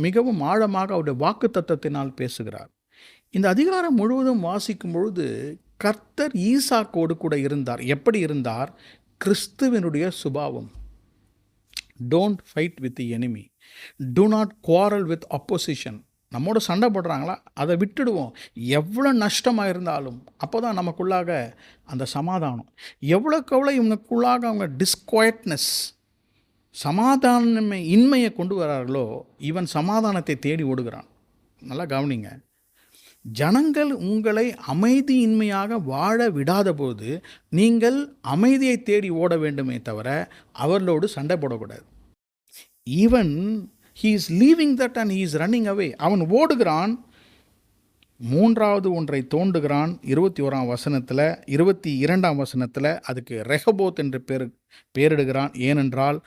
மிகவும் ஆழமாக அவருடைய வாக்கு தத்தத்தினால் பேசுகிறார். இந்த அதிகாரம் முழுவதும் வாசிக்கும் பொழுது கர்த்தர் ஈசாக்கோடு கூட இருந்தார். எப்படி இருந்தார்? கிறிஸ்துவனுடைய சுபாவம். Don't fight with the enemy, to not quarrel with opposition. நம்மோட சண்டை போடுறாங்களா, அதை விட்டுடுவோம். எவ்வளோ நஷ்டமாக இருந்தாலும் அப்போ தான் நமக்குள்ளாக அந்த சமாதானம். எவ்வளோக்கு எவ்வளோ இவங்களுக்குள்ளாக அவங்க டிஸ்குவைட்னஸ், சமாதானமே இன்மையை கொண்டு வரார்களோ, இவன் சமாதானத்தை தேடி ஓடுகிறான். நல்லா கவனிங்க. ஜனங்கள் உங்களை அமைதியின்மையாக வாழ விடாத போது நீங்கள் அமைதியை தேடி ஓட வேண்டுமே தவிர அவர்களோடு சண்டை போடக்கூடாது. Even he is leaving that and he is running away. அவன் ஓடுகிறான். மூன்றாவது ஒன்றை தோண்டுகிறான். 21ஆம் வசனத்தில், 22ஆம் வசனத்தில் அதுக்கு ரெகபோத் என்று பேரிடுகிறான். ஏனென்றால்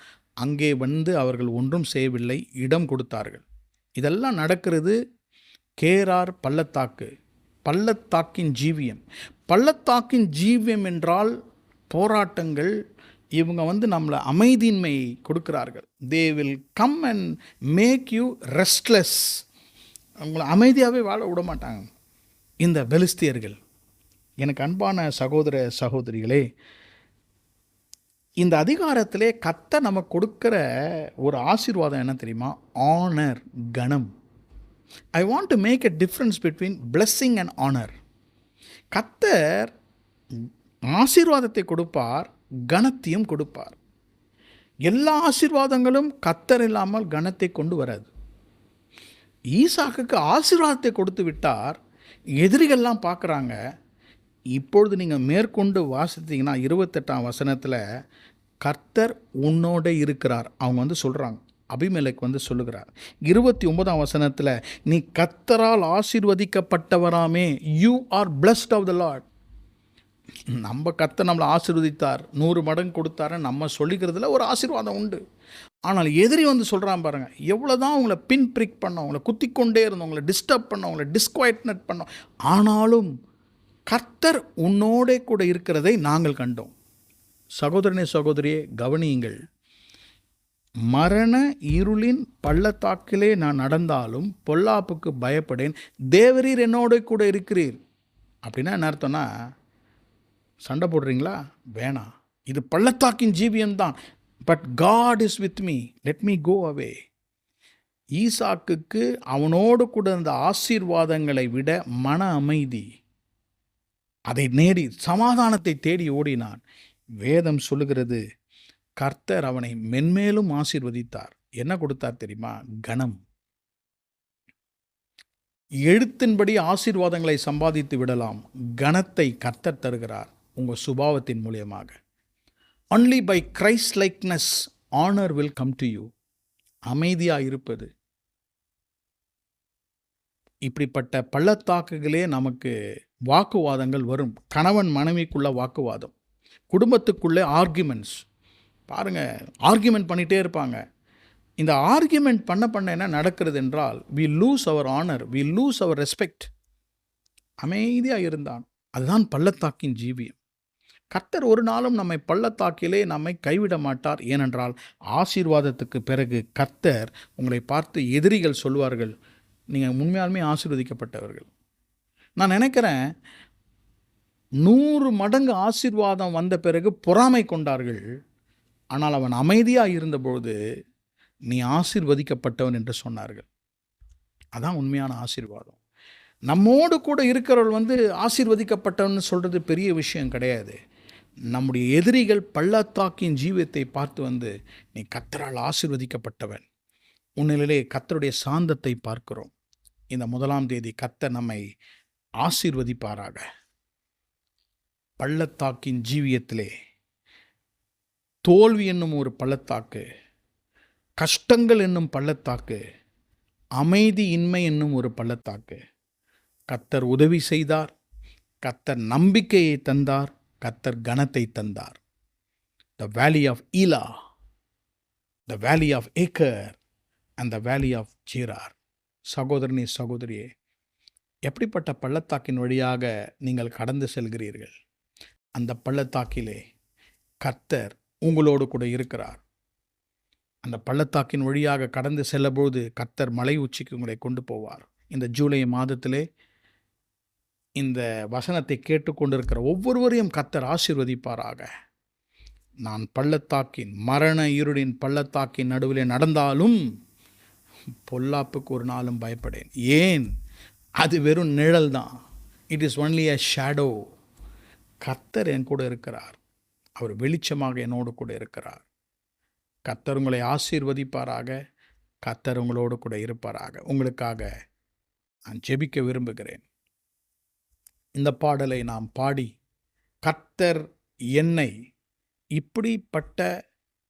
அங்கே வந்து அவர்கள் ஒன்றும் செய்யவில்லை, இடம் கொடுத்தார்கள். இதெல்லாம் நடக்கிறது கேரார் பள்ளத்தாக்கு, பள்ளத்தாக்கின் ஜீவியம். பள்ளத்தாக்கின் ஜீவியம் என்றால் போராட்டங்கள். இவங்க வந்து நம்மளை அமைதியின்மை கொடுக்கிறார்கள். They will come and make you restless. அவங்கள அமைதியாகவே வாழ விட மாட்டாங்க இந்த பெலிஸ்தியர்கள். எனக்கு அன்பான சகோதர சகோதரிகளே, இந்த அதிகாரத்திலே கர்த்தர் நமக்கு கொடுக்கிற ஒரு ஆசீர்வாதம் என்ன தெரியுமா? ஆனர், கனம். I want to make a difference between blessing and honor. கர்த்தர் ஆசீர்வாதத்தை கொடுப்பார், கனத்தையும் கொடுப்பார். எல்லா ஆசீர்வாதங்களும் கர்த்தர் இல்லாமல் கனத்தை கொண்டு வராது. ஈசாக்குக்கு ஆசீர்வாதத்தை கொடுத்து விட்டார். எதிரிகள்லாம் பார்க்குறாங்க. இப்பொழுது நீங்கள் மேற்கொண்டு வாசித்தீங்கன்னா 28ஆம் வசனத்தில் கர்த்தர் உன்னோட இருக்கிறார். அவங்க வந்து சொல்கிறாங்க, அபிமெலேக் வந்து சொல்லுகிறார். 29ஆம் வசனத்தில் நீ கர்த்தரால் ஆசீர்வதிக்கப்பட்டவராமே, you are blessed of the Lord. நம்ம கர்த்தர் நம்மளை ஆசீர்வதித்தார், 100 மடங்கு கொடுத்தாருன்னு நம்ம சொல்லிக்கிறதுல ஒரு ஆசீர்வாதம் உண்டு. ஆனால் எதிரி வந்து சொல்கிறான் பாருங்க, எவ்வளோ தான் உங்களை பின் பிரிக் பண்ணோம், உங்களை குத்திக்கொண்டே இருந்தோம், உங்களை டிஸ்டர்ப் பண்ணோம், உங்களை டிஸ்குவைட்னட் பண்ணோம், ஆனாலும் கர்த்தர் உன்னோடே கூட இருக்கிறதை நாங்கள் கண்டோம். சகோதரனே சகோதரியே கவனியுங்கள். மரண இருளின் பள்ளத்தாக்கிலே நான் நடந்தாலும் பொல்லாப்புக்கு பயப்படேன், தேவரீர் என்னோட கூட இருக்கிறீர். அப்படின்னா என்ன அர்த்தம்னா, சண்டை போடுறீங்களா? வேணாம், இது பள்ளத்தாக்கின் ஜீவியம்தான். But God is with me, let me go away. ஈசாக்குக்கு அவனோடு கூட இருந்த ஆசீர்வாதங்களை விட மன அமைதி, அதை நேடி சமாதானத்தை தேடி ஓடினான். வேதம் சொல்லுகிறது, கர்த்தர் அவனை மென்மேலும் ஆசீர்வதித்தார். என்ன கொடுத்தார் தெரியுமா? கனம். எழுத்தின்படி ஆசீர்வாதங்களை சம்பாதித்து விடலாம், கனத்தை கர்த்தர் தருகிறார் உங்கள் சுபாவத்தின் மூலியமாக. only by Christ likeness honor will come to you. அமைதியாக இருப்பது. இப்படிப்பட்ட பள்ளத்தாக்குகளே நமக்கு வாக்குவாதங்கள் வரும். கணவன் மனைவிக்குள்ள வாக்குவாதம், குடும்பத்துக்குள்ளே ஆர்கியூமெண்ட்ஸ். பாருங்கள், ஆர்கியூமெண்ட் பண்ணிகிட்டே இருப்பாங்க. இந்த ஆர்கியூமெண்ட் பண்ண என்ன நடக்கிறது என்றால், we lose our honor, we lose our respect. அமைதியாக இருந்தான். அதுதான் பள்ளத்தாக்கின் ஜீவியம். கர்த்தர் ஒரு நாளும் நம்மை பள்ளத்தாக்கிலே நம்மை கைவிட மாட்டார். ஏனென்றால் ஆசீர்வாதத்துக்கு பிறகு கர்த்தர் உங்களை பார்த்து எதிரிகள் சொல்வார்கள், நீங்கள் உண்மையாலுமே ஆசீர்வதிக்கப்பட்டவர்கள். நான் நினைக்கிறேன் 100 மடங்கு ஆசீர்வாதம் வந்த பிறகு பொறாமை கொண்டார்கள். ஆனால் அவன் அமைதியாக இருந்தபொழுது நீ ஆசீர்வதிக்கப்பட்டவன் என்று சொன்னார்கள். அதான் உண்மையான ஆசீர்வாதம். நம்மோடு கூட இருக்கிறவர்கள் வந்து ஆசீர்வதிக்கப்பட்டவன் சொல்கிறது பெரிய விஷயம் கிடையாது. நம்முடைய எதிரிகள் பள்ளத்தாக்கின் ஜீவியத்தை பார்த்து வந்து, நீ கர்த்தரால் ஆசீர்வதிக்கப்பட்டவன், உன்னிலே கர்த்தருடைய சாந்தத்தை பார்க்கிறோம். இந்த 1ஆம் தேதி கர்த்தர் நம்மை ஆசீர்வதிப்பாராக. பள்ளத்தாக்கின் ஜீவியத்திலே தோல்வி என்னும் ஒரு பள்ளத்தாக்கு, கஷ்டங்கள் என்னும் பள்ளத்தாக்கு, அமைதி இன்மை என்னும் ஒரு பள்ளத்தாக்கு. கர்த்தர் உதவி செய்தார், கர்த்தர் நம்பிக்கையை தந்தார், கர்த்தர் கனத்தை தந்தார். The valley of Elah, the valley of Acre and the valley of Gerar. சகோதரனே சகோதரியே, எப்படிப்பட்ட பள்ளத்தாக்கின் வழியாக நீங்கள் கடந்து செல்கிறீர்கள்? அந்த பள்ளத்தாக்கிலே கர்த்தர் உங்களோடு கூட இருக்கிறார். அந்த பள்ளத்தாக்கின் வழியாக கடந்து செல்லபோது கர்த்தர் மலை உச்சிக்கு உங்களை கொண்டு போவார். இந்த ஜூலை மாதத்திலே இந்த வசனத்தை கேட்டுக்கொண்டிருக்கிற ஒவ்வொருவரையும் கர்த்தர் ஆசீர்வதிப்பாராக. நான் பள்ளத்தாக்கின் மரண இருளின் பள்ளத்தாக்கின் நடுவிலே நடந்தாலும் பொல்லாப்புக்கு ஒரு நாளும் பயப்படேன். ஏன்? அது வெறும் நிழல் தான். It is only a shadow. கர்த்தர் என் கூட இருக்கிறார். அவர் வெளிச்சமாக என்னோடு கூட இருக்கிறார். கர்த்தர் உங்களை ஆசீர்வதிப்பாராக. கர்த்தர் உங்களோடு கூட இருப்பாராக. உங்களுக்காக நான் ஜெபிக்க விரும்புகிறேன். இந்த பாடலை நாம் பாடி, கர்த்தர் என்னை இப்படிப்பட்ட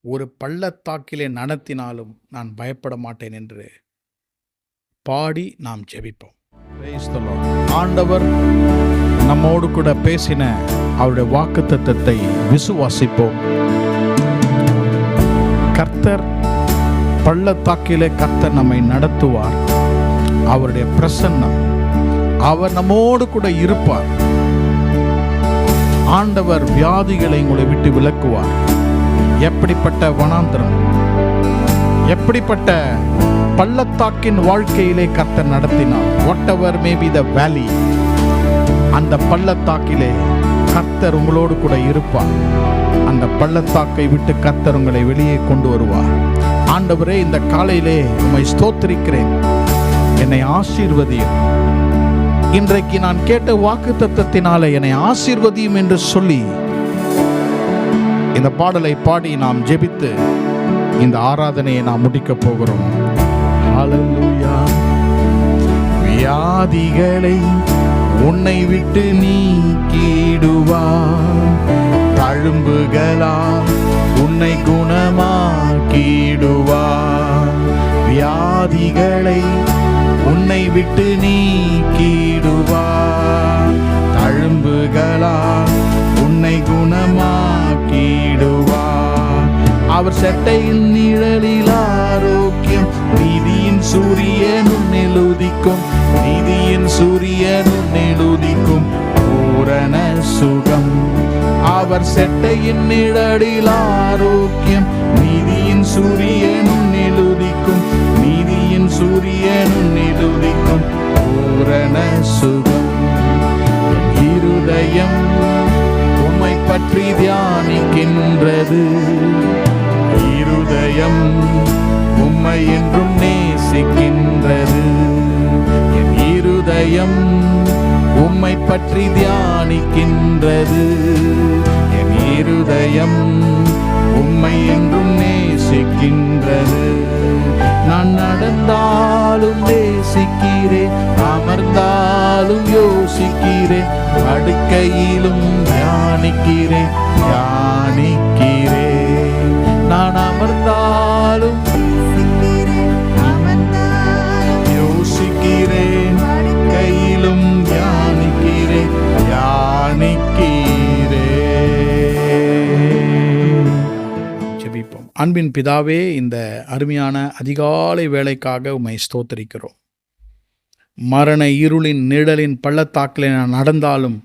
ஒரு பள்ளத்தாக்கிலே நடத்தினாலும் நான் பயப்பட மாட்டேன் என்று பாடி நாம் ஜெபிப்போம். ஆண்டவர் நம்மோடு கூட பேசின அவருடைய வாக்குத்தத்தத்தை விசுவாசிப்போம். கர்த்தர் பள்ளத்தாக்கிலே கர்த்தர் நம்மை நடத்துவார். அவருடைய பிரசன்னம், அவர் நம்மோடு கூட இருப்பார். ஆண்டவர் வியாதிகளை உங்களை விட்டு விலக்குவார். எப்படிப்பட்ட வனாந்திரம், எப்படிப்பட்ட பள்ளத்தாக்கின் வாழ்க்கையிலே கர்த்தர் நடத்தினார். whatever may be the valley, அந்த பள்ளத்தாக்கிலே கர்த்தர் உங்களோடு கூட இருப்பார். அந்த பள்ளத்தாக்கை விட்டு கர்த்தர் உங்களை வெளியே கொண்டு வருவார். ஆண்டவரே, இந்த காலையிலே உம்மை ஸ்தோத்திரிக்கிறேன். என்னை ஆசீர்வதியும். இன்றைக்கு நான் கேட்ட வாக்குத்தத்தத்தினாலே என்னை ஆசீர்வதியும் என்று சொல்லி இந்த பாடலை பாடி நாம் ஜெபித்து இந்த ஆராதனையை நாம் முடிக்கப் போகிறோம். ஹல்லேலூயா. வியாதிகளை உன்னை விட்டு நீக்கிடுவார். தழும்புகளால் உன்னை குணமாக்கிடுவார். வியாதிகளை உன்னை விட்டு நீக்கிடுவார். தழும்புகளால் உன்னை குணமாக்கிடுவார். அவர் செட்டையின் நிழலில் ஆரோக்கியம். நீதியின் சூரியனும் நெழுதிக்கும். நீதியின் சூரியனும் நெழுதிக்கும் பூரண சுகம். அவர் செட்டையின் நிழலில் ஆரோக்கியம். நீதியின் சூரியனும் நெழுதிக்கும். நீதியின் சூரியனும் நெழுதிக்கும் பூரண சுகம். இருதயம் உம்மை பற்றி தியானிக்கின்றது. இருதயம் உம்மை என்றும் நேசிக்கின்றது. என் இருதயம் உம்மை பற்றி தியானிக்கின்றது. என் இருதயம் உம்மை என்றும் நேசிக்கின்றது. நான் நடந்தாலும் நேசிக்கிறேன். அமர்ந்தாலும் யோசிக்கிறேன். படுக்கையிலும் தியானிக்கிறேன். தியானிக்கிறேன். நான் அமர்ந்தாலும் யோசிக்கிறேன். படுக்கையிலும் தியானிக்கிறேன். தியானிக்கிறேன். ஜெபிப்போம். அன்பின் பிதாவே, இந்த அருமையான அதிகாலை வேளைக்காக உம்மை ஸ்தோத்திரிக்கிறோம். மரண இருளின் நிழலின் பள்ளத்தாக்கில் நான் நடந்தாலும்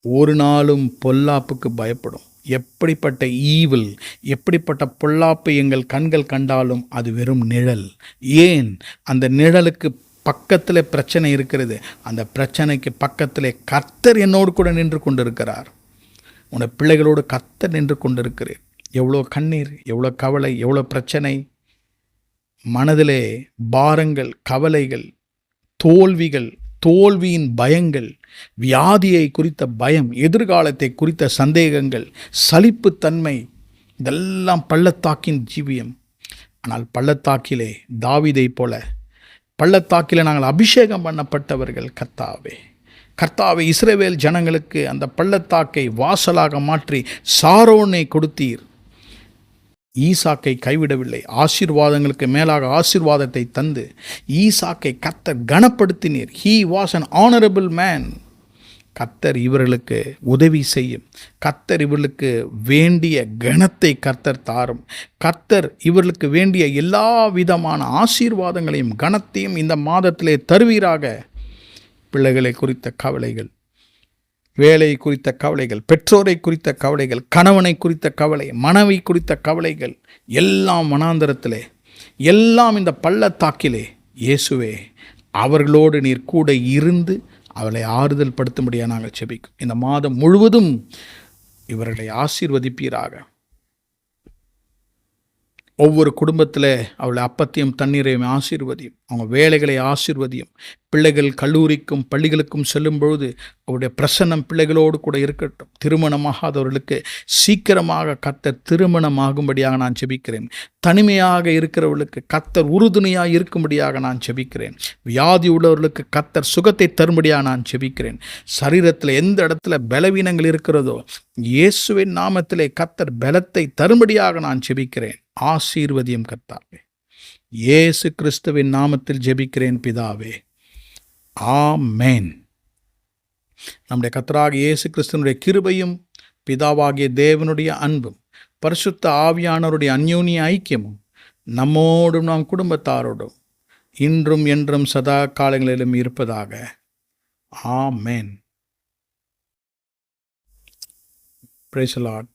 ஒரு நாளும் பொல்லாப்புக்கு பயப்படும். எப்படிப்பட்ட ஈவில், எப்படிப்பட்ட பொல்லாப்பு எங்கள் கண்கள் கண்டாலும் அது வெறும் நிழல். ஏன்? அந்த நிழலுக்கு பக்கத்தில் பிரச்சனை இருக்கிறது. அந்த பிரச்சனைக்கு பக்கத்தில் கர்த்தர் என்னோடு கூட நின்று கொண்டிருக்கிறார். உன்னை பிள்ளைகளோடு கர்த்தர் நின்று கொண்டிருக்கிறேன். எவ்வளோ கண்ணீர், எவ்வளோ கவலை, எவ்வளோ பிரச்சனை, மனதிலே பாரங்கள், கவலைகள், தோல்விகள், தோல்வியின் பயங்கள், வியாதியை குறித்த பயம், எதிர்காலத்தை குறித்த சந்தேகங்கள், சலிப்புத்தன்மை, இதெல்லாம் பள்ளத்தாக்கின் ஜீவியம். ஆனால் பள்ளத்தாக்கிலே தாவீதை போல பள்ளத்தாக்கிலே நாங்கள் அபிஷேகம் பண்ணப்பட்டவர்கள். கர்த்தாவே, கர்த்தாவே, இஸ்ரவேல் ஜனங்களுக்கு அந்த பள்ளத்தாக்கை வாசலாக மாற்றி சாரோனை கொடுத்தீர். ஈசாக்கை கைவிடவில்லை. ஆசீர்வாதங்களுக்கு மேலாக ஆசீர்வாதத்தை தந்து ஈசாக்கை கர்த்தர் கனப்படுத்தினீர். He was an honorable man. கர்த்தர் இவர்களுக்கு உதவி செய்யும். கர்த்தர் இவர்களுக்கு வேண்டிய கனத்தை கர்த்தர் தாரும். கர்த்தர் இவர்களுக்கு வேண்டிய எல்லா விதமான ஆசீர்வாதங்களையும் கனத்தையும் இந்த மாதத்திலே தருவீராக. பிள்ளைகளை குறித்த கவலைகள், வேலை குறித்த கவலைகள், பெற்றோரை குறித்த கவலைகள், கணவனை குறித்த கவலை, மனைவி குறித்த கவலைகள் எல்லாம் வனாந்தரத்திலே, எல்லாம் இந்த பள்ளத்தாக்கிலே இயேசுவே அவர்களோடு நீர் கூட இருந்து அவளை ஆறுதல் படுத்தும்படியாக நாங்கள் செபிக்கும். இந்த மாதம் முழுவதும் இவர்களை ஆசீர்வதிப்பீராக. ஒவ்வொரு குடும்பத்தில் அவளை அப்பத்தையும் தண்ணீரையும் ஆசீர்வதியும், அவங்க வேலைகளை ஆசீர்வதியும். பிள்ளைகள் கல்லூரிக்கும் பள்ளிகளுக்கும் செல்லும் பொழுது அவருடைய பிரசன்னம் பிள்ளைகளோடு கூட இருக்கட்டும். திருமணமாகாதவர்களுக்கு சீக்கிரமாக கர்த்தர் திருமணமாகும்படியாக நான் ஜெபிக்கிறேன். தனிமையாக இருக்கிறவர்களுக்கு கர்த்தர் உறுதுணையாக இருக்கும்படியாக நான் ஜெபிக்கிறேன். வியாதி உள்ளவர்களுக்கு கர்த்தர் சுகத்தை தரும்படியாக நான் ஜெபிக்கிறேன். சரீரத்தில் எந்த இடத்துல பலவீனங்கள் இருக்கிறதோ இயேசுவின் நாமத்திலே கர்த்தர் பலத்தை தரும்படியாக நான் ஜெபிக்கிறேன். ஆசீர்வதியும் கர்த்தாவே. இயேசு கிறிஸ்துவின் நாமத்தில் ஜெபிக்கிறேன் பிதாவே, ஆமென். நம்முடைய கர்த்தராகிய இயேசு கிறிஸ்துவினுடைய கிருபையும் பிதாவாகிய தேவனுடைய அன்பும் பரிசுத்த ஆவியானவருடைய அந்யோன்ய ஐக்கியமும் நம்மோடும் நம் குடும்பத்தாரோடும் இன்றும் என்றும் சதா காலங்களிலும் இருப்பதாக. ஆமென். Praise the Lord.